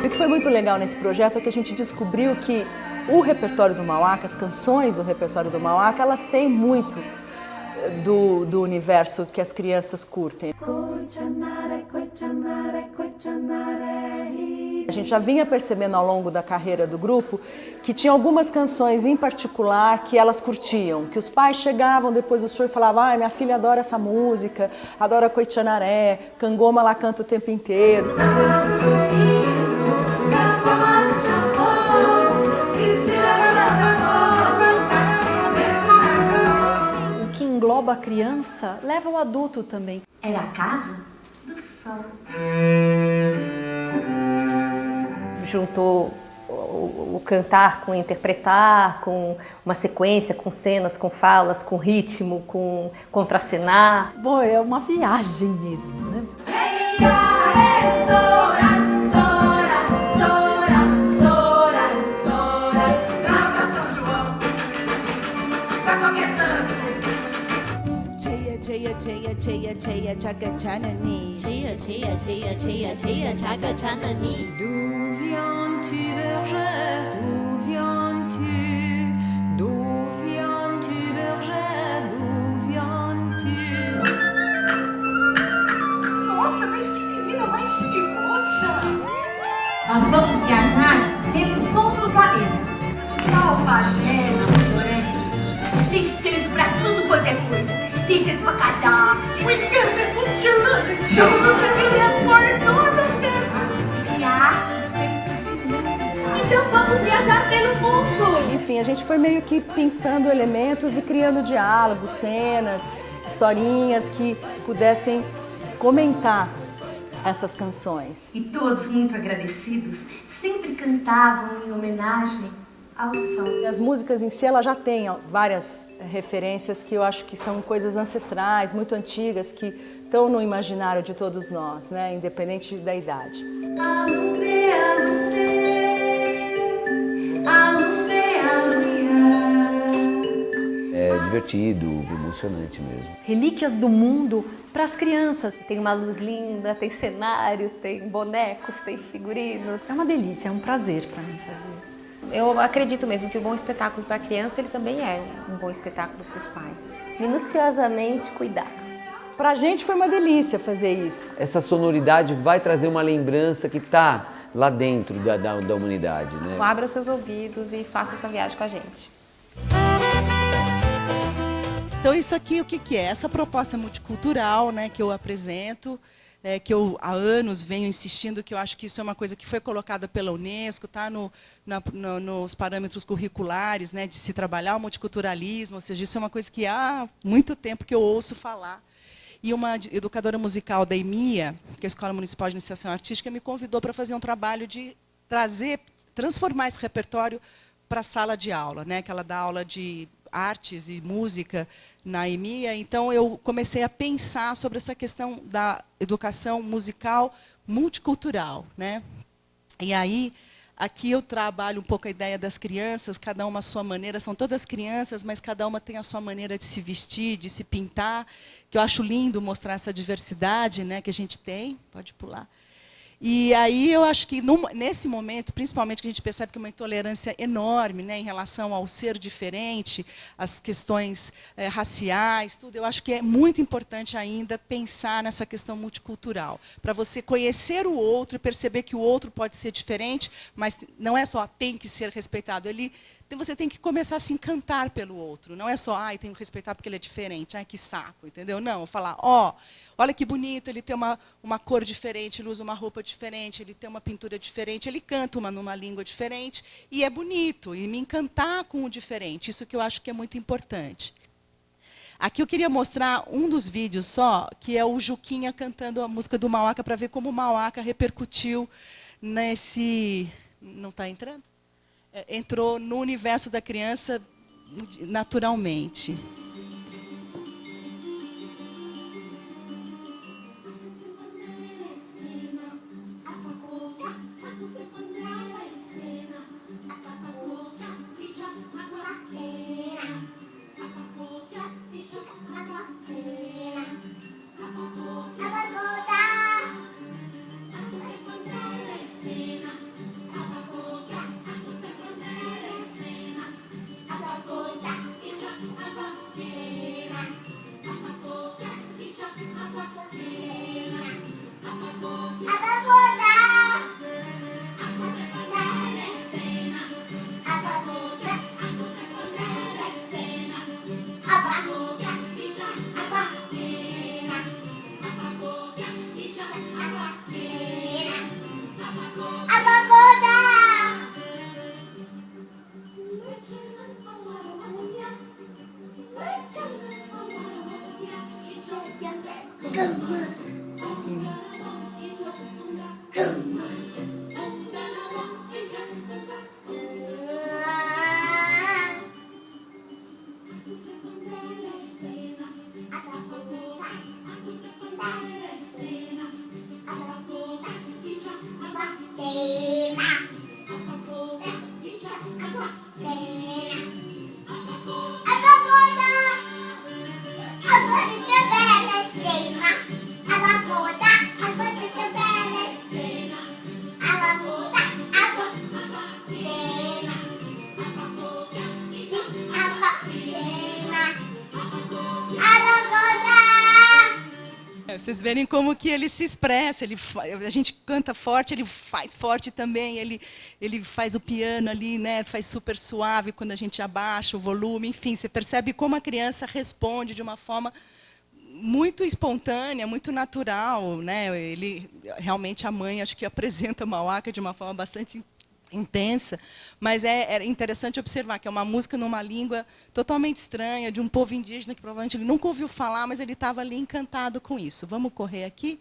O que foi muito legal nesse projeto é que a gente descobriu que o repertório do Mauaca, as canções do repertório do Mauaca, elas têm muito do universo que as crianças curtem. A gente já vinha percebendo ao longo da carreira do grupo que tinha algumas canções em particular que elas curtiam, que os pais chegavam depois do show e falavam: minha filha adora essa música, adora Coitianaré, Cangoma ela canta o tempo inteiro. O que engloba a criança leva o adulto também. Era a casa do sol. Juntou o cantar com interpretar, com uma sequência, com cenas, com falas, com ritmo, com contracenar. Bom, é uma viagem mesmo, né? Cheia, cheia, cheia, chaga chanani. Cheia, cheia, cheia, cheia, cheia, chaga chanani. D'où viens-tu, berger? D'où viens-tu? D'où viens-tu, berger? D'où viens-tu? Nossa, mas que menina mais moça! Nós vamos viajar pelos sons do planeta. Qual pajé na floresta? Tem cedo pra tudo quanto é coisa. Tem cedo pra casar. O inferno é congelante. Eu não queria pôr tudo de arcos feitos de luz. Então vamos viajar pelo mundo. Enfim, a gente foi meio que pensando elementos e criando diálogos, cenas, historinhas que pudessem comentar essas canções. E todos muito agradecidos, sempre cantavam em homenagem ao sol. As músicas em si, ela já tem várias referências que eu acho que são coisas ancestrais, muito antigas, que estão no imaginário de todos nós, né? Independente da idade. Alumbre, alumbre, alumbre, alumbre. É divertido, emocionante mesmo. Relíquias do mundo para as crianças. Tem uma luz linda, tem cenário, tem bonecos, tem figurinos. É uma delícia, é um prazer para mim fazer. Eu acredito mesmo que o bom espetáculo para a criança ele também é um bom espetáculo para os pais. Minuciosamente cuidado. Pra gente foi uma delícia fazer isso. Essa sonoridade vai trazer uma lembrança que está lá dentro da humanidade, né? Abra os seus ouvidos e faça essa viagem com a gente. Então isso aqui o que é? Essa proposta multicultural, né, que eu apresento, que eu há anos venho insistindo, que eu acho que isso é uma coisa que foi colocada pela Unesco, está nos parâmetros curriculares, né, de se trabalhar o multiculturalismo, ou seja, isso é uma coisa que há muito tempo que eu ouço falar. E uma educadora musical da EMIA, que é a Escola Municipal de Iniciação Artística, me convidou para fazer um trabalho de transformar esse repertório para a sala de aula, né, que ela dá aula de artes e música na EMIA. Então, eu comecei a pensar sobre essa questão da educação musical multicultural, né? E aí, aqui eu trabalho um pouco a ideia das crianças, cada uma à sua maneira, são todas crianças, mas cada uma tem a sua maneira de se vestir, de se pintar, que eu acho lindo mostrar essa diversidade, né, que a gente tem. Pode pular. E aí eu acho que nesse momento, principalmente, que a gente percebe que é uma intolerância enorme, né, em relação ao ser diferente, as questões raciais, tudo, eu acho que é muito importante ainda pensar nessa questão multicultural, para você conhecer o outro e perceber que o outro pode ser diferente, mas não é só tem que ser respeitado, você tem que começar a se encantar pelo outro. Não é só, tenho que respeitar porque ele é diferente, que saco, entendeu? Não, falar, olha que bonito, ele tem uma cor diferente, ele usa uma roupa diferente, ele tem uma pintura diferente, ele canta numa língua diferente, e é bonito, e me encantar com o diferente, isso que eu acho que é muito importante. Aqui eu queria mostrar um dos vídeos só, que é o Juquinha cantando a música do Mauaca, para ver como o Mauaca repercutiu nesse... Não está entrando? Entrou no universo da criança naturalmente. vocês verem como que ele se expressa. A gente canta forte, ele faz forte também. Ele faz o piano ali, né? Faz super suave quando a gente abaixa o volume. Enfim, você percebe como a criança responde de uma forma muito espontânea, muito natural, né? Realmente a mãe acho que apresenta Mauaca de uma forma bastante intensa, mas é interessante observar que é uma música numa língua totalmente estranha, de um povo indígena que provavelmente ele nunca ouviu falar, mas ele estava ali encantado com isso. Vamos correr aqui?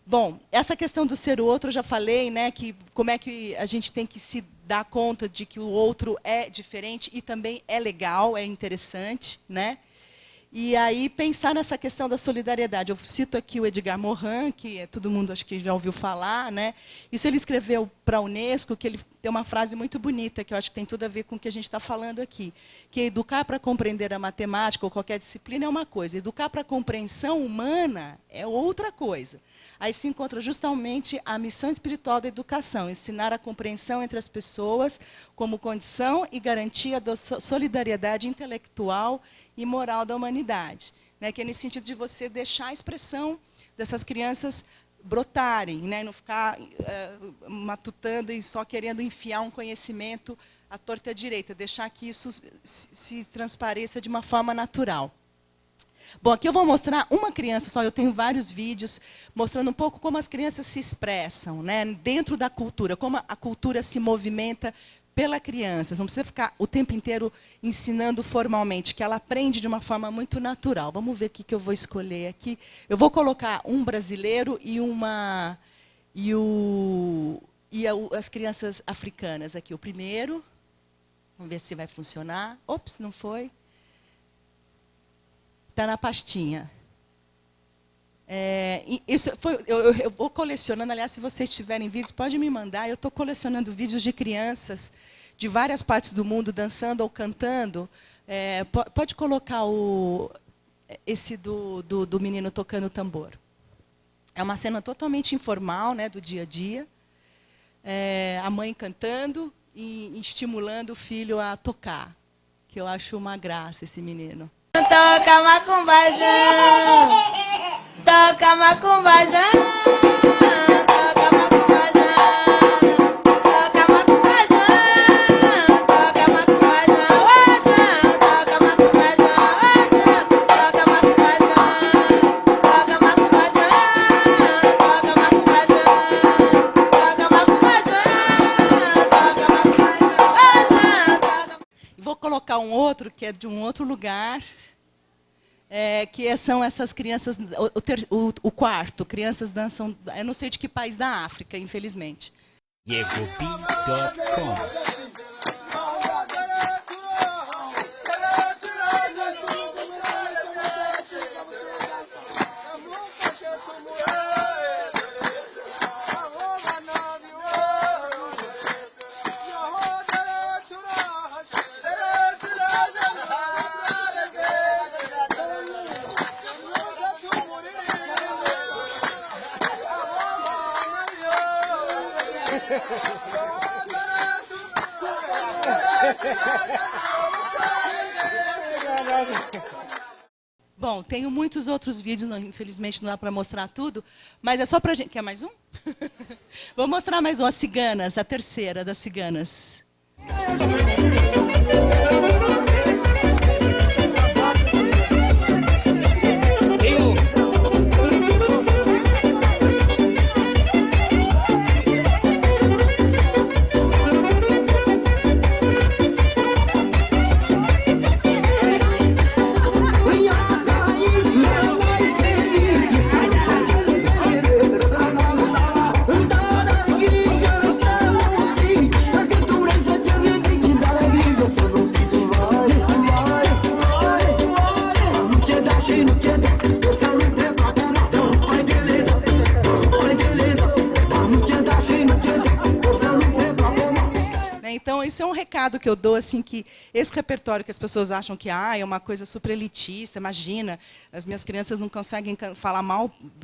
Bom, essa questão do ser o outro, eu já falei, né, que como é que a gente tem que se dar conta de que o outro é diferente e também é legal, é interessante, né? E aí pensar nessa questão da solidariedade. Eu cito aqui o Edgar Morin, que todo mundo acho que já ouviu falar, né? Isso ele escreveu para a Unesco, que ele tem uma frase muito bonita, que eu acho que tem tudo a ver com o que a gente está falando aqui, que educar para compreender a matemática ou qualquer disciplina é uma coisa, educar para a compreensão humana é outra coisa. Aí se encontra justamente a missão espiritual da educação, ensinar a compreensão entre as pessoas como condição e garantia da solidariedade intelectual e moral da humanidade, né? Que é nesse sentido de você deixar a expressão dessas crianças brotarem, né? Não ficar matutando e só querendo enfiar um conhecimento à torta e à direita, deixar que isso se transpareça de uma forma natural. Bom, aqui eu vou mostrar uma criança só, eu tenho vários vídeos mostrando um pouco como as crianças se expressam, né, dentro da cultura, como a cultura se movimenta pela criança. Não precisa ficar o tempo inteiro ensinando formalmente, que ela aprende de uma forma muito natural. Vamos ver o que eu vou escolher aqui. Eu vou colocar um brasileiro e as crianças africanas aqui. O primeiro, vamos ver se vai funcionar. Ops, não foi. Está na pastinha. Eu vou colecionando, aliás, se vocês tiverem vídeos, pode me mandar. Eu estou colecionando vídeos de crianças de várias partes do mundo dançando ou cantando. Pode colocar esse do menino tocando tambor. É uma cena totalmente informal, né, do dia a dia. A mãe cantando e estimulando o filho a tocar, que eu acho uma graça esse menino. Toca macumbajão, toca macumbajão, toca macumbajão, toca macumbajão, toca macumbajão, toca macumbajão, toca macumbajão, toca macumbajão, toca macumbajão, toca macumbajão. Vou colocar um outro que é de um outro lugar. Que são essas crianças, o quarto, crianças dançam, eu não sei de que país da África, infelizmente. Yegobi.com Bom, tenho muitos outros vídeos, infelizmente não dá para mostrar tudo, mas é só para a gente... Quer mais um? Vou mostrar mais um, as ciganas, a terceira das ciganas. Então, isso é um recado que eu dou, assim, que esse repertório que as pessoas acham que é uma coisa super elitista, imagina, as minhas crianças não conseguem falar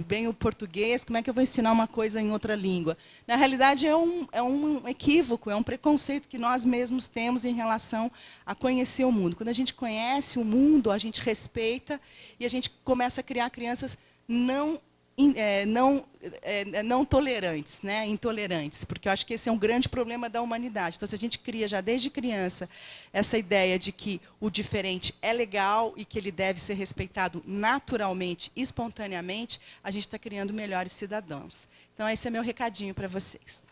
bem o português, como é que eu vou ensinar uma coisa em outra língua? Na realidade, é um equívoco, é um preconceito que nós mesmos temos em relação a conhecer o mundo. Quando a gente conhece o mundo, a gente respeita e a gente começa a criar crianças não não tolerantes, né? Intolerantes, porque eu acho que esse é um grande problema da humanidade. Então, se a gente cria já desde criança essa ideia de que o diferente é legal e que ele deve ser respeitado naturalmente, espontaneamente, a gente está criando melhores cidadãos. Então, esse é meu recadinho para vocês.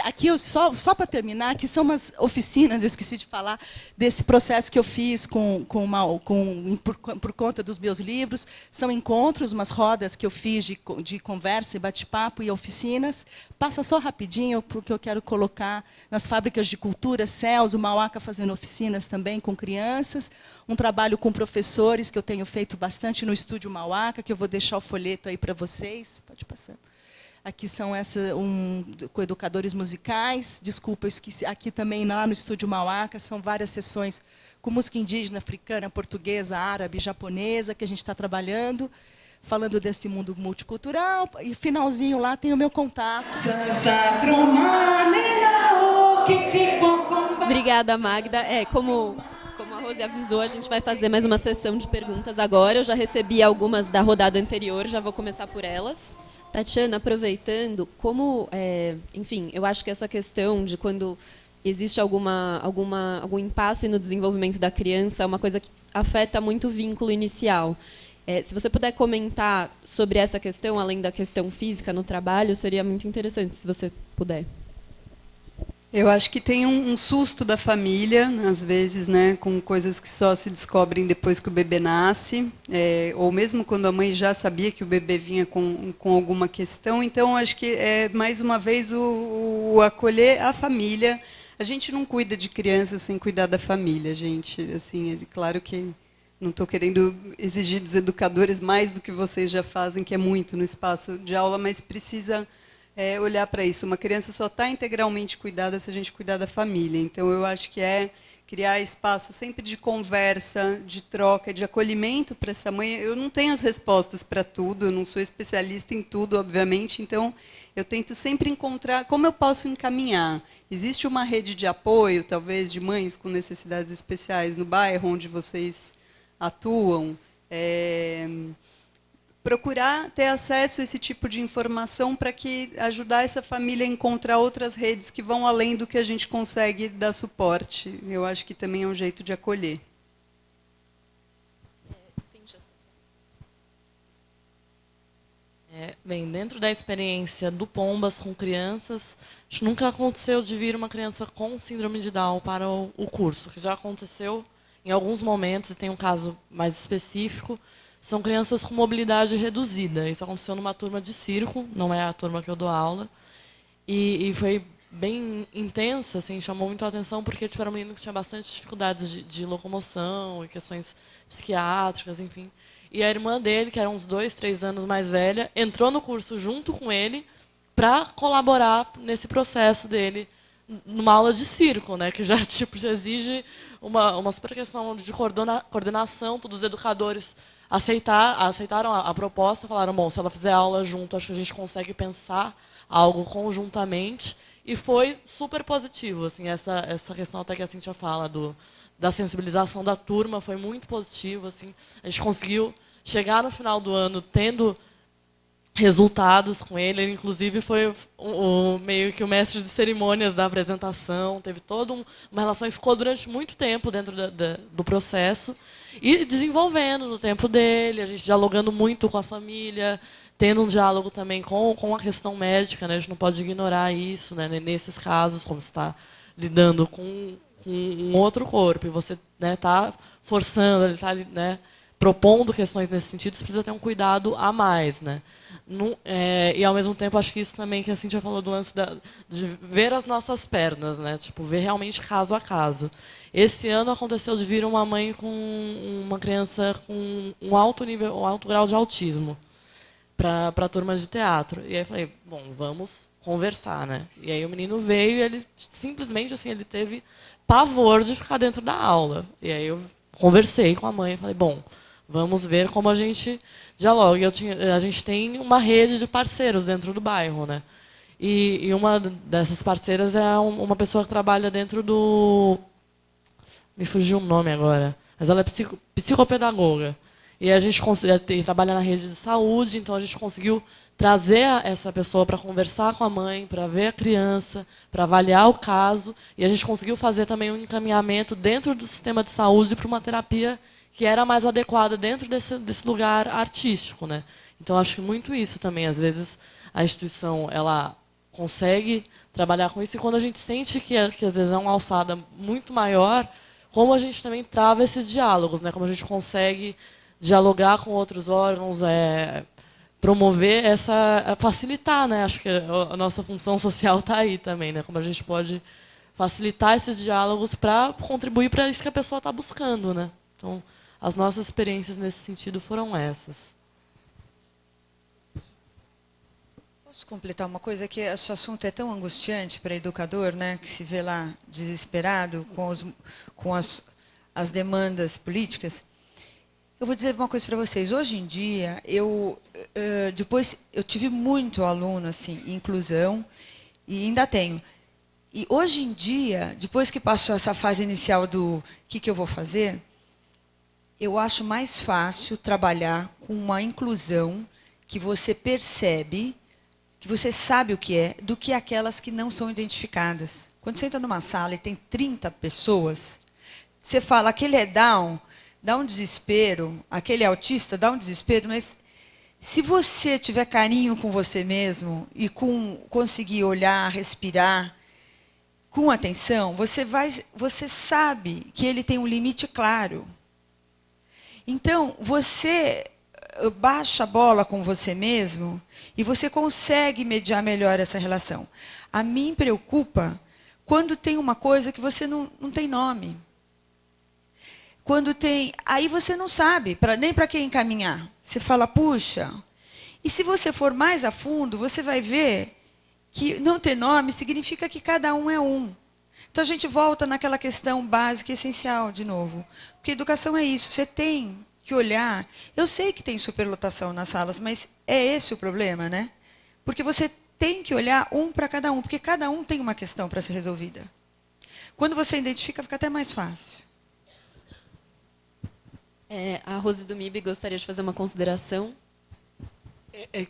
Aqui, só para terminar, aqui são umas oficinas, eu esqueci de falar, desse processo que eu fiz por conta dos meus livros. São encontros, umas rodas que eu fiz de conversa e bate-papo e oficinas. Passa só rapidinho, porque eu quero colocar nas fábricas de cultura, CELS, o Mauaca fazendo oficinas também com crianças. Um trabalho com professores, que eu tenho feito bastante no Estúdio Mauaca, que eu vou deixar o folheto aí para vocês. Pode passar. Aqui são com educadores musicais. Desculpa, eu esqueci. Aqui também, lá no Estúdio Mauaca, são várias sessões com música indígena, africana, portuguesa, árabe, japonesa, que a gente está trabalhando, falando desse mundo multicultural. E, finalzinho, lá tem o meu contato. Obrigada, Magda. Como a Rose avisou, a gente vai fazer mais uma sessão de perguntas agora. Eu já recebi algumas da rodada anterior, já vou começar por elas. Tatiana, aproveitando, enfim, eu acho que essa questão de quando existe algum impasse no desenvolvimento da criança é uma coisa que afeta muito o vínculo inicial. Se você puder comentar sobre essa questão, além da questão física no trabalho, seria muito interessante, se você puder. Eu acho que tem um susto da família, às vezes, né, com coisas que só se descobrem depois que o bebê nasce, ou mesmo quando a mãe já sabia que o bebê vinha com alguma questão. Então, acho que mais uma vez o acolher a família. A gente não cuida de crianças sem cuidar da família, gente. Assim, é claro que não estou querendo exigir dos educadores mais do que vocês já fazem, que é muito no espaço de aula, mas precisa olhar para isso. Uma criança só está integralmente cuidada se a gente cuidar da família. Então, eu acho que criar espaço sempre de conversa, de troca, de acolhimento para essa mãe. Eu não tenho as respostas para tudo, eu não sou especialista em tudo, obviamente, então eu tento sempre encontrar como eu posso encaminhar. Existe uma rede de apoio, talvez, de mães com necessidades especiais no bairro onde vocês atuam? Procurar ter acesso a esse tipo de informação para ajudar essa família a encontrar outras redes que vão além do que a gente consegue dar suporte. Eu acho que também é um jeito de acolher. Bem, dentro da experiência do Pombas com crianças, acho que nunca aconteceu de vir uma criança com síndrome de Down para o curso, que já aconteceu em alguns momentos, e tem um caso mais específico. São crianças com mobilidade reduzida. Isso aconteceu numa turma de circo, não é a turma que eu dou aula. E foi bem intenso, assim, chamou muito a atenção, porque era um menino que tinha bastante dificuldades de locomoção e questões psiquiátricas, enfim. E a irmã dele, que era uns 2, 3 anos mais velha, entrou no curso junto com ele para colaborar nesse processo dele, numa aula de circo, né, que já exige uma super questão de coordenação. Todos os educadores aceitaram a proposta, falaram, bom, se ela fizer aula junto, acho que a gente consegue pensar algo conjuntamente, e foi super positivo. Assim, essa questão até que a Cíntia fala da sensibilização da turma foi muito positivo. Assim, a gente conseguiu chegar no final do ano tendo resultados com ele. Ele, inclusive, foi meio que o mestre de cerimônias da apresentação, teve toda uma relação e ficou durante muito tempo dentro do processo e desenvolvendo no tempo dele, a gente dialogando muito com a família, tendo um diálogo também com a questão médica, né? A gente não pode ignorar isso, né? Nesses casos, como você está lidando com um outro corpo e você está forçando, ele está, né, propondo questões nesse sentido, você precisa ter um cuidado a mais, né? E, ao mesmo tempo, acho que isso também que a Cíntia falou do lance de ver as nossas pernas, né? Tipo, ver realmente caso a caso. Esse ano aconteceu de vir uma mãe com uma criança com um alto grau de autismo para a turma de teatro. E aí eu falei, bom, vamos conversar, né? E aí o menino veio e ele simplesmente, assim, ele teve pavor de ficar dentro da aula. E aí eu conversei com a mãe e falei, bom, vamos ver como a gente dialoga. A gente tem uma rede de parceiros dentro do bairro, né? E uma dessas parceiras é uma pessoa que trabalha dentro me fugiu o nome agora, mas ela é psicopedagoga. E a gente trabalha na rede de saúde, então a gente conseguiu trazer essa pessoa para conversar com a mãe, para ver a criança, para avaliar o caso, e a gente conseguiu fazer também um encaminhamento dentro do sistema de saúde para uma terapia que era mais adequada dentro desse lugar artístico, né? Então acho que muito isso também, às vezes a instituição ela consegue trabalhar com isso, e quando a gente sente que às vezes é uma alçada muito maior, como a gente também trava esses diálogos, né? Como a gente consegue dialogar com outros órgãos, promover facilitar, né? Acho que a nossa função social está aí também, né? Como a gente pode facilitar esses diálogos para contribuir para isso que a pessoa está buscando, né? Então, as nossas experiências nesse sentido foram essas. Posso completar uma coisa? Que esse assunto é tão angustiante para educador, né? Que se vê lá desesperado com as demandas políticas. Eu vou dizer uma coisa para vocês. Hoje em dia, depois eu tive muito aluno assim, em inclusão, e ainda tenho. E hoje em dia, depois que passou essa fase inicial do que eu vou fazer, eu acho mais fácil trabalhar com uma inclusão que você percebe, que você sabe o que é, do que aquelas que não são identificadas. Quando você entra numa sala e tem 30 pessoas, você fala, aquele é Down, dá um desespero, aquele autista dá um desespero, mas se você tiver carinho com você mesmo e conseguir olhar, respirar com atenção, você sabe que ele tem um limite claro. Então, você baixa a bola com você mesmo e você consegue mediar melhor essa relação. A mim preocupa quando tem uma coisa que você não tem nome. Quando tem, aí você não sabe nem para quem encaminhar. Você fala, puxa. E se você for mais a fundo, você vai ver que não ter nome significa que cada um é um. Então a gente volta naquela questão básica e essencial de novo. Porque educação é isso, você tem que olhar. Eu sei que tem superlotação nas salas, mas é esse o problema, né? Porque você tem que olhar um para cada um, porque cada um tem uma questão para ser resolvida. Quando você identifica, fica até mais fácil. A Rose do MIB gostaria de fazer uma consideração.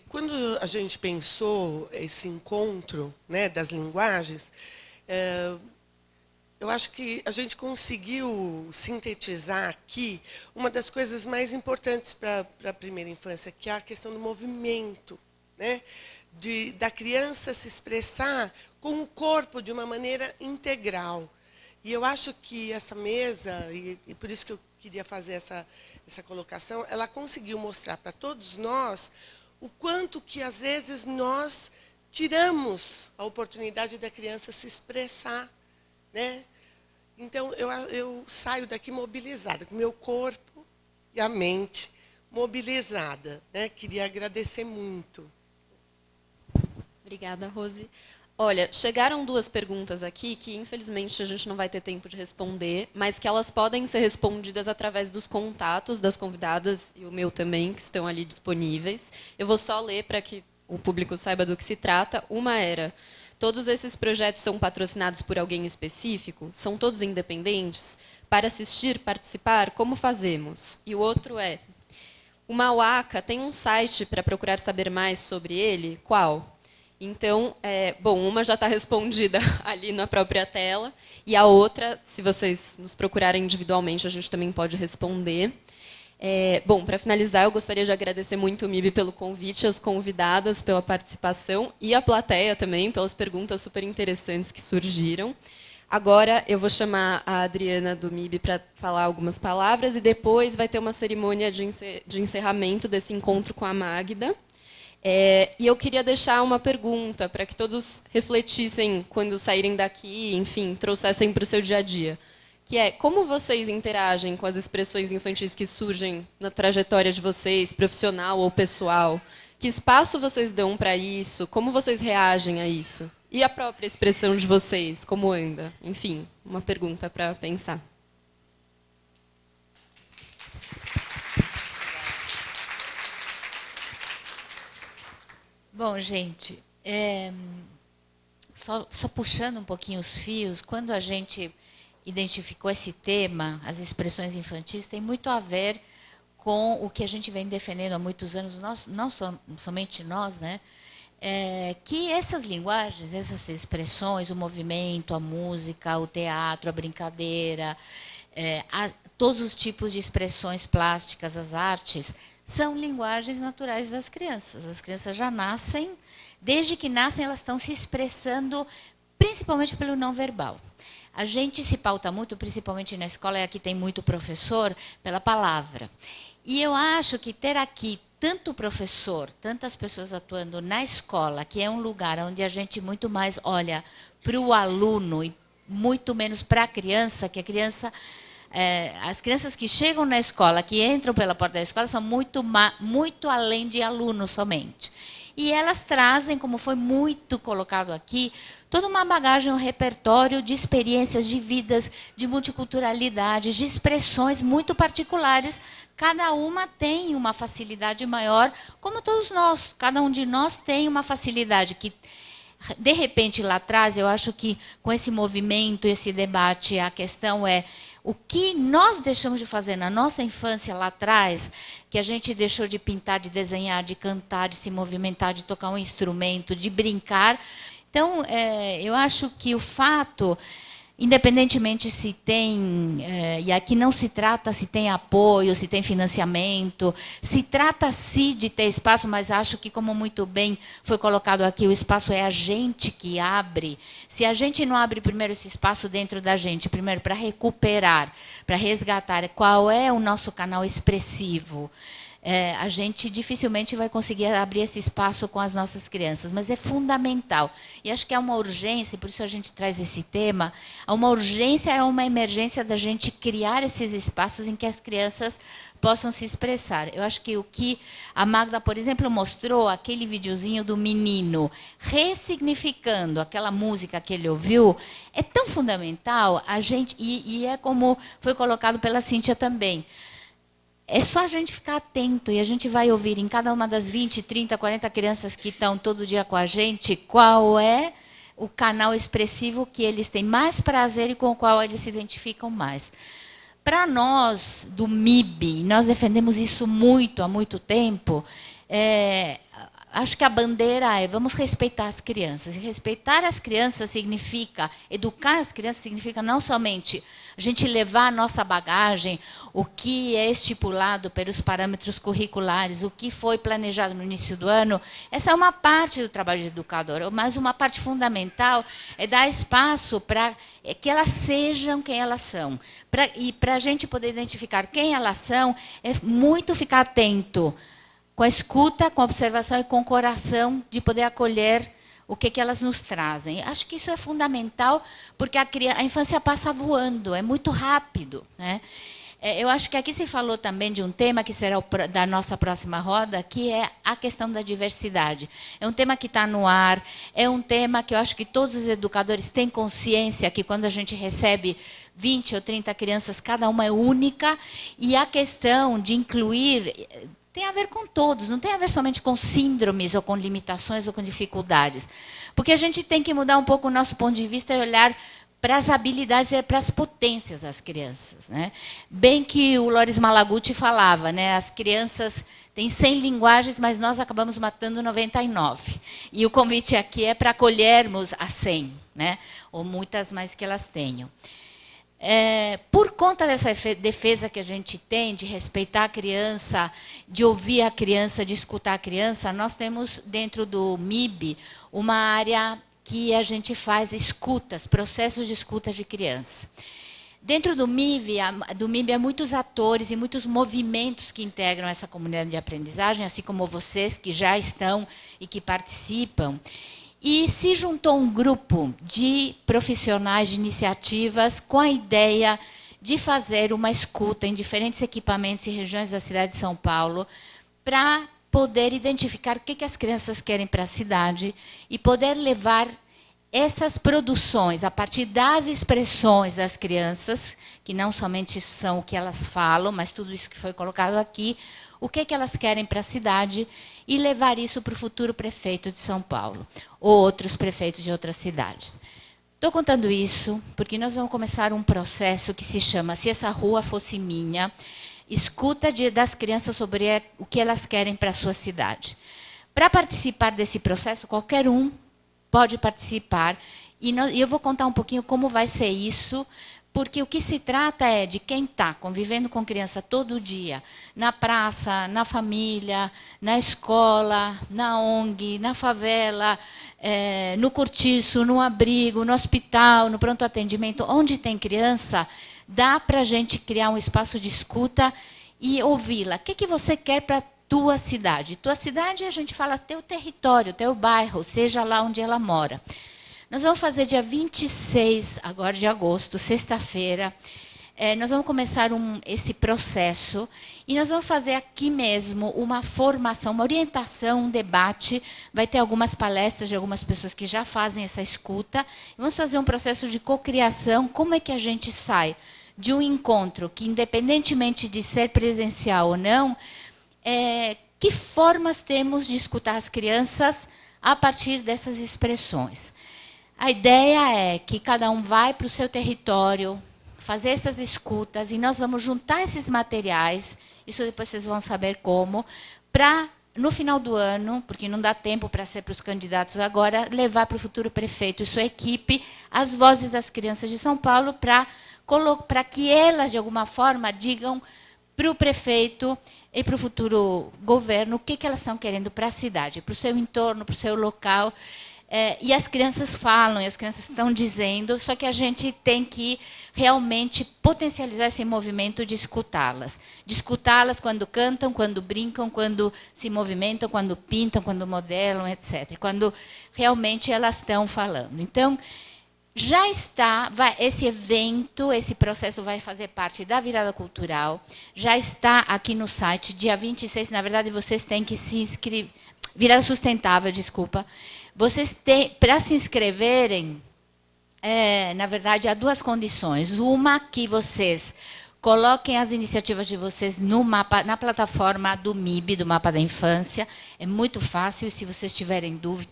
Quando a gente pensou esse encontro, né, das linguagens, eu acho que a gente conseguiu sintetizar aqui uma das coisas mais importantes para a primeira infância, que é a questão do movimento, né, da criança se expressar com o corpo de uma maneira integral. E eu acho que essa mesa, e por isso que eu queria fazer essa colocação, ela conseguiu mostrar para todos nós o quanto que, às vezes, nós tiramos a oportunidade da criança se expressar, né? Então, eu saio daqui mobilizada, com o meu corpo e a mente mobilizada, né? Queria agradecer muito. Obrigada, Rose. Olha, chegaram duas perguntas aqui que, infelizmente, a gente não vai ter tempo de responder, mas que elas podem ser respondidas através dos contatos das convidadas, e o meu também, que estão ali disponíveis. Eu vou só ler para que o público saiba do que se trata. Uma era, todos esses projetos são patrocinados por alguém específico? São todos independentes? Para assistir, participar, como fazemos? E o outro é, o Mauaca tem um site para procurar saber mais sobre ele? Qual? Então, bom, uma já está respondida ali na própria tela, e a outra, se vocês nos procurarem individualmente, a gente também pode responder. Bom, para finalizar, eu gostaria de agradecer muito o MIB pelo convite, as convidadas pela participação, e a plateia também, pelas perguntas super interessantes que surgiram. Agora, eu vou chamar a Adriana do MIB para falar algumas palavras, e depois vai ter uma cerimônia de encerramento desse encontro com a Magda. E eu queria deixar uma pergunta para que todos refletissem quando saírem daqui, enfim, trouxessem para o seu dia a dia, que é, como vocês interagem com as expressões infantis que surgem na trajetória de vocês, profissional ou pessoal? Que espaço vocês dão para isso? Como vocês reagem a isso? E a própria expressão de vocês, como anda? Enfim, uma pergunta para pensar. Bom, gente, só puxando um pouquinho os fios, quando a gente identificou esse tema, as expressões infantis, tem muito a ver com o que a gente vem defendendo há muitos anos, não somente nós, né? Que essas linguagens, essas expressões, o movimento, a música, o teatro, a brincadeira, todos os tipos de expressões plásticas, as artes, são linguagens naturais das crianças. As crianças já nascem, desde que nascem, elas estão se expressando, principalmente pelo não verbal. A gente se pauta muito, principalmente na escola, e aqui tem muito professor, pela palavra. E eu acho que ter aqui tanto professor, tantas pessoas atuando na escola, que é um lugar onde a gente muito mais olha para o aluno e muito menos para a criança, que a criança... as crianças que chegam na escola, que entram pela porta da escola, são muito além de alunos somente. E elas trazem, como foi muito colocado aqui, toda uma bagagem, um repertório de experiências, de vidas, de multiculturalidade, de expressões muito particulares. Cada uma tem uma facilidade maior, como todos nós. Cada um de nós tem uma facilidade que, de repente, lá atrás, eu acho que com esse movimento, esse debate, a questão é o que nós deixamos de fazer na nossa infância lá atrás, que a gente deixou de pintar, de desenhar, de cantar, de se movimentar, de tocar um instrumento, de brincar. Então, eu acho que o fato, independentemente se tem, e aqui não se trata se tem apoio, se tem financiamento, se trata-se de ter espaço, mas acho que, como muito bem foi colocado aqui, o espaço é a gente que abre. Se a gente não abre primeiro esse espaço dentro da gente, primeiro para recuperar, para resgatar qual é o nosso canal expressivo, a gente dificilmente vai conseguir abrir esse espaço com as nossas crianças, mas é fundamental. E acho que é uma urgência, e por isso a gente traz esse tema, uma urgência é uma emergência da gente criar esses espaços em que as crianças possam se expressar. Eu acho que o que a Magda, por exemplo, mostrou, aquele videozinho do menino, ressignificando aquela música que ele ouviu, é tão fundamental, a gente, e é como foi colocado pela Cíntia também. É só a gente ficar atento e a gente vai ouvir em cada uma das 20, 30, 40 crianças que estão todo dia com a gente, qual é o canal expressivo que eles têm mais prazer e com o qual eles se identificam mais. Para nós, do MIB, nós defendemos isso muito, há muito tempo, acho que a bandeira é vamos respeitar as crianças. E respeitar as crianças significa, educar as crianças significa não somente a gente levar a nossa bagagem, o que é estipulado pelos parâmetros curriculares, o que foi planejado no início do ano. Essa é uma parte do trabalho de educador, mas uma parte fundamental é dar espaço para que elas sejam quem elas são. E para a gente poder identificar quem elas são, é muito ficar atento com a escuta, com a observação e com o coração de poder acolher o que elas nos trazem. Acho que isso é fundamental, porque a infância passa voando, é muito rápido, né? Eu acho que aqui se falou também de um tema que será da nossa próxima roda, que é a questão da diversidade. É um tema que está no ar, é um tema que eu acho que todos os educadores têm consciência que quando a gente recebe 20 ou 30 crianças, cada uma é única, e a questão de incluir tem a ver com todos, não tem a ver somente com síndromes ou com limitações ou com dificuldades. Porque a gente tem que mudar um pouco o nosso ponto de vista e olhar para as habilidades e para as potências das crianças, né? Bem que o Loris Malaguti falava, né? As crianças têm 100 linguagens, mas nós acabamos matando 99. E o convite aqui é para acolhermos as 100, né? Ou muitas mais que elas tenham. Por conta dessa defesa que a gente tem de respeitar a criança, de ouvir a criança, de escutar a criança, nós temos dentro do MIB uma área que a gente faz escutas, processos de escuta de criança. Dentro do MIB há muitos atores e muitos movimentos que integram essa comunidade de aprendizagem, assim como vocês que já estão e que participam. E se juntou um grupo de profissionais de iniciativas com a ideia de fazer uma escuta em diferentes equipamentos e regiões da cidade de São Paulo para poder identificar o que as crianças querem para a cidade e poder levar essas produções a partir das expressões das crianças, que não somente são o que elas falam, mas tudo isso que foi colocado aqui, o que elas querem para a cidade e levar isso para o futuro prefeito de São Paulo, ou outros prefeitos de outras cidades. Estou contando isso porque nós vamos começar um processo que se chama Se Essa Rua Fosse Minha, escuta das crianças sobre o que elas querem para a sua cidade. Para participar desse processo, qualquer um pode participar. E eu vou contar um pouquinho como vai ser isso, porque o que se trata é de quem está convivendo com criança todo dia, na praça, na família, na escola, na ONG, na favela, no cortiço, no abrigo, no hospital, no pronto atendimento, onde tem criança, dá para a gente criar um espaço de escuta e ouvi-la. O que você quer para a tua cidade? Tua cidade, a gente fala teu território, teu bairro, seja lá onde ela mora. Nós vamos fazer dia 26 agora de agosto, sexta-feira. Nós vamos começar esse processo e nós vamos fazer aqui mesmo uma formação, uma orientação, um debate. Vai ter algumas palestras de algumas pessoas que já fazem essa escuta. Vamos fazer um processo de cocriação. Como é que a gente sai de um encontro que, independentemente de ser presencial ou não, que formas temos de escutar as crianças a partir dessas expressões? A ideia é que cada um vai para o seu território, fazer essas escutas, e nós vamos juntar esses materiais, isso depois vocês vão saber como, para, no final do ano, porque não dá tempo para ser para os candidatos agora, levar para o futuro prefeito e sua equipe as vozes das crianças de São Paulo para que elas, de alguma forma, digam para o prefeito e para o futuro governo o que elas estão querendo para a cidade, para o seu entorno, para o seu local. E as crianças falam, e as crianças estão dizendo, só que a gente tem que realmente potencializar esse movimento de escutá-las. De escutá-las quando cantam, quando brincam, quando se movimentam, quando pintam, quando modelam, etc. Quando realmente elas estão falando. Então, já está, esse evento, esse processo vai fazer parte da Virada Cultural, já está aqui no site, dia 26, na verdade, vocês têm que se inscrever, Virada Sustentável, desculpa. Vocês têm, para se inscreverem, na verdade, há duas condições. Uma, que vocês coloquem as iniciativas de vocês no mapa, na plataforma do MIB, do Mapa da Infância. É muito fácil, e se vocês tiverem dúvida,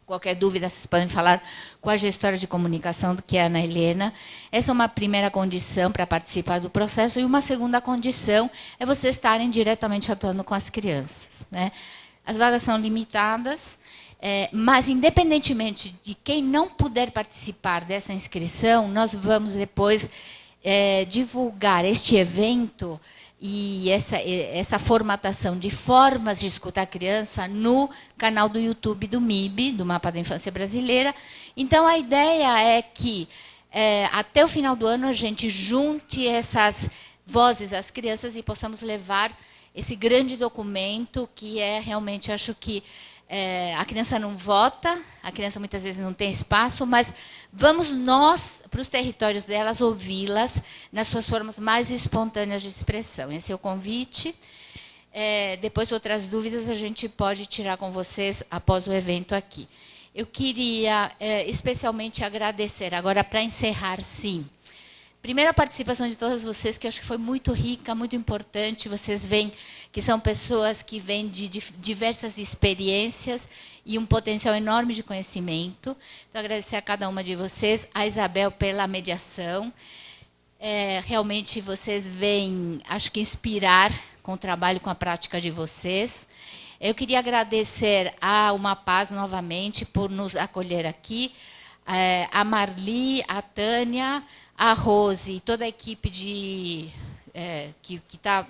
qualquer dúvida, vocês podem falar com a gestora de comunicação, que é a Ana Helena. Essa é uma primeira condição para participar do processo. E uma segunda condição é vocês estarem diretamente atuando com as crianças, né? As vagas são limitadas, mas, independentemente de quem não puder participar dessa inscrição, nós vamos depois divulgar este evento e essa formatação de formas de escutar a criança no canal do YouTube do MIB, do Mapa da Infância Brasileira. Então, a ideia é que, até o final do ano, a gente junte essas vozes das crianças e possamos levar esse grande documento que realmente, acho que a criança não vota, a criança muitas vezes não tem espaço, mas vamos nós, para os territórios delas, ouvi-las nas suas formas mais espontâneas de expressão. Esse é o convite. Depois, outras dúvidas, a gente pode tirar com vocês após o evento aqui. Eu queria especialmente agradecer, agora para encerrar, sim, primeiro, a participação de todas vocês, que eu acho que foi muito rica, muito importante. Vocês veem que são pessoas que vêm de diversas experiências e um potencial enorme de conhecimento. Então, agradecer a cada uma de vocês, a Isabel pela mediação. Realmente, vocês vêm, acho que, inspirar com o trabalho, com a prática de vocês. Eu queria agradecer a Uma Paz, novamente, por nos acolher aqui, a Marli, a Tânia, a Rose e toda a equipe que está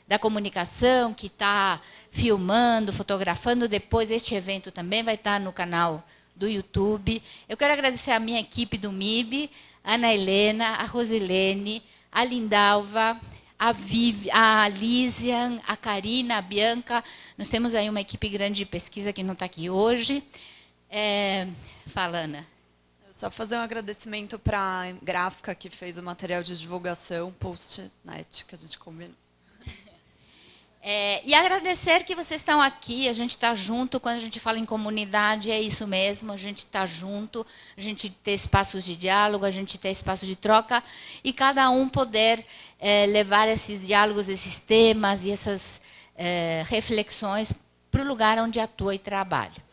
da comunicação, que está filmando, fotografando. Depois, este evento também vai estar no canal do YouTube. Eu quero agradecer a minha equipe do MIB, a Ana Helena, a Rosilene, a Lindalva, a Lísian, a Karina, a Bianca. Nós temos aí uma equipe grande de pesquisa que não está aqui hoje. Fala, Ana. Só fazer um agradecimento para a gráfica que fez o material de divulgação, Postnet, que a gente combinou. E agradecer que vocês estão aqui, a gente está junto. Quando a gente fala em comunidade, é isso mesmo, a gente está junto, a gente ter espaços de diálogo, a gente ter espaço de troca, e cada um poder levar esses diálogos, esses temas e essas reflexões para o lugar onde atua e trabalha.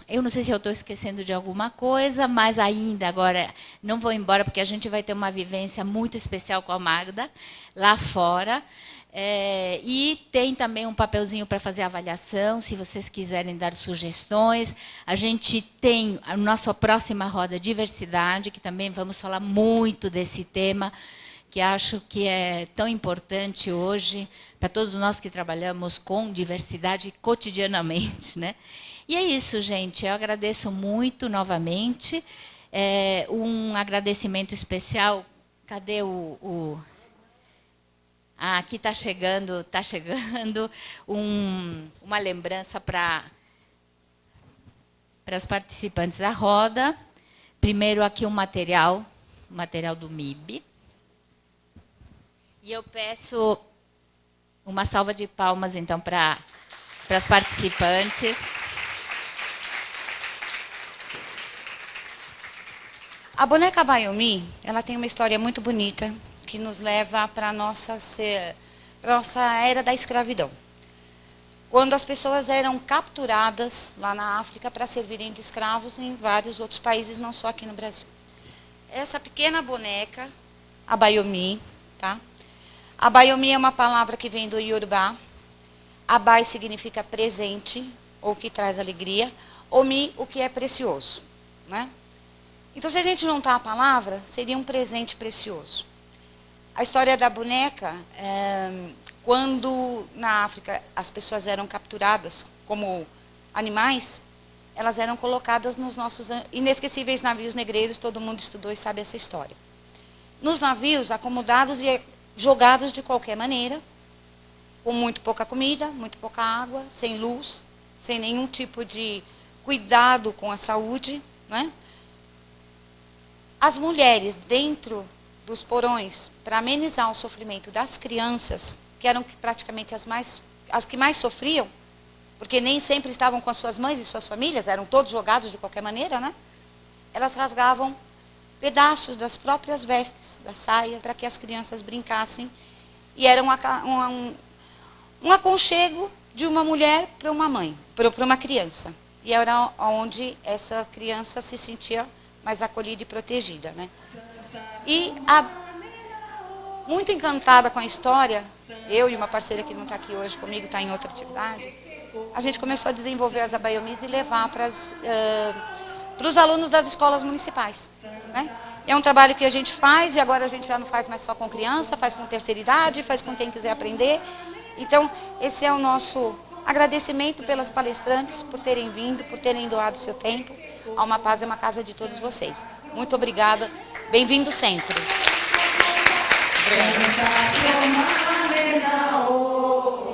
Eu não sei se eu estou esquecendo de alguma coisa, mas ainda agora não vou embora, porque a gente vai ter uma vivência muito especial com a Magda, lá fora. E tem também um papelzinho para fazer avaliação, se vocês quiserem dar sugestões. A gente tem a nossa próxima roda Diversidade, que também vamos falar muito desse tema, que acho que é tão importante hoje para todos nós que trabalhamos com diversidade cotidianamente, né? E é isso, gente. Eu agradeço muito novamente. Um agradecimento especial. Cadê aqui está chegando, uma lembrança para as participantes da roda. Primeiro aqui um material do MIB. E eu peço uma salva de palmas, então, para as participantes. A boneca Baiomi, ela tem uma história muito bonita, que nos leva para a nossa era da escravidão. Quando as pessoas eram capturadas lá na África para servirem de escravos em vários outros países, não só aqui no Brasil. Essa pequena boneca, a Baiomi, tá? A Baiomi é uma palavra que vem do Yorubá. Abai significa presente, ou que traz alegria. Omi, o que é precioso, né? Então, se a gente juntar a palavra, seria um presente precioso. A história da boneca, quando na África as pessoas eram capturadas como animais, elas eram colocadas nos nossos inesquecíveis navios negreiros, todo mundo estudou e sabe essa história. Nos navios, acomodados e jogados de qualquer maneira, com muito pouca comida, muito pouca água, sem luz, sem nenhum tipo de cuidado com a saúde, né? As mulheres dentro dos porões, para amenizar o sofrimento das crianças, que eram praticamente as que mais sofriam, porque nem sempre estavam com as suas mães e suas famílias, eram todos jogados de qualquer maneira, né? Elas rasgavam pedaços das próprias vestes, das saias, para que as crianças brincassem. E era um aconchego de uma mulher para uma mãe, para uma criança. E era onde essa criança se sentia mais acolhida e protegida, né? E muito encantada com a história, eu e uma parceira que não está aqui hoje comigo, está em outra atividade, a gente começou a desenvolver as abaiomis e levar para os alunos das escolas municipais, né? É um trabalho que a gente faz e agora a gente já não faz mais só com criança, faz com terceira idade, faz com quem quiser aprender. Então, esse é o nosso agradecimento pelas palestrantes, por terem vindo, por terem doado seu tempo. Alma Paz é uma casa de todos vocês. Muito obrigada. Bem-vindo sempre.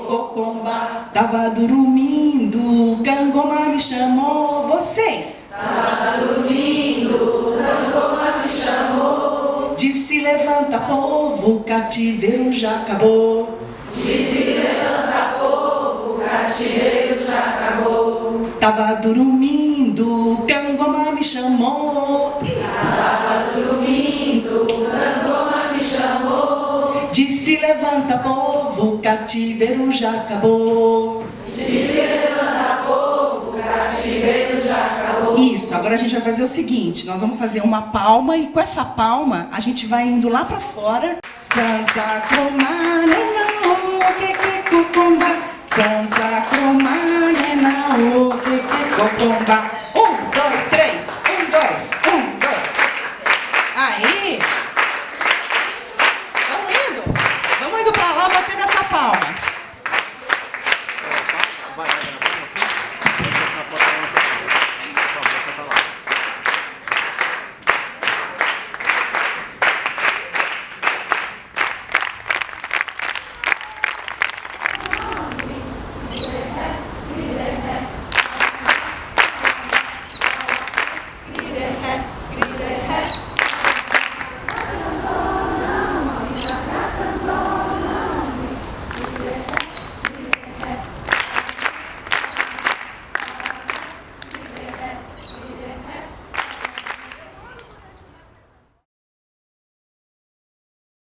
Cocomba tava dormindo, Cangoma me chamou. Vocês? Tava dormindo, Cangoma me chamou. Disse levanta povo, o cativeiro já acabou. Disse levanta povo, o cativeiro já acabou. Tava dormindo, Cangoma me chamou. Tava dormindo, Cangoma me chamou. Disse levanta povo, o cativeiro já acabou. Disse levanta povo, o cativeiro já acabou. Isso, agora a gente vai fazer o seguinte, nós vamos fazer uma palma e com essa palma a gente vai indo lá pra fora. Sansa cromane na que cocomba. Sansa cromane na que cocomba.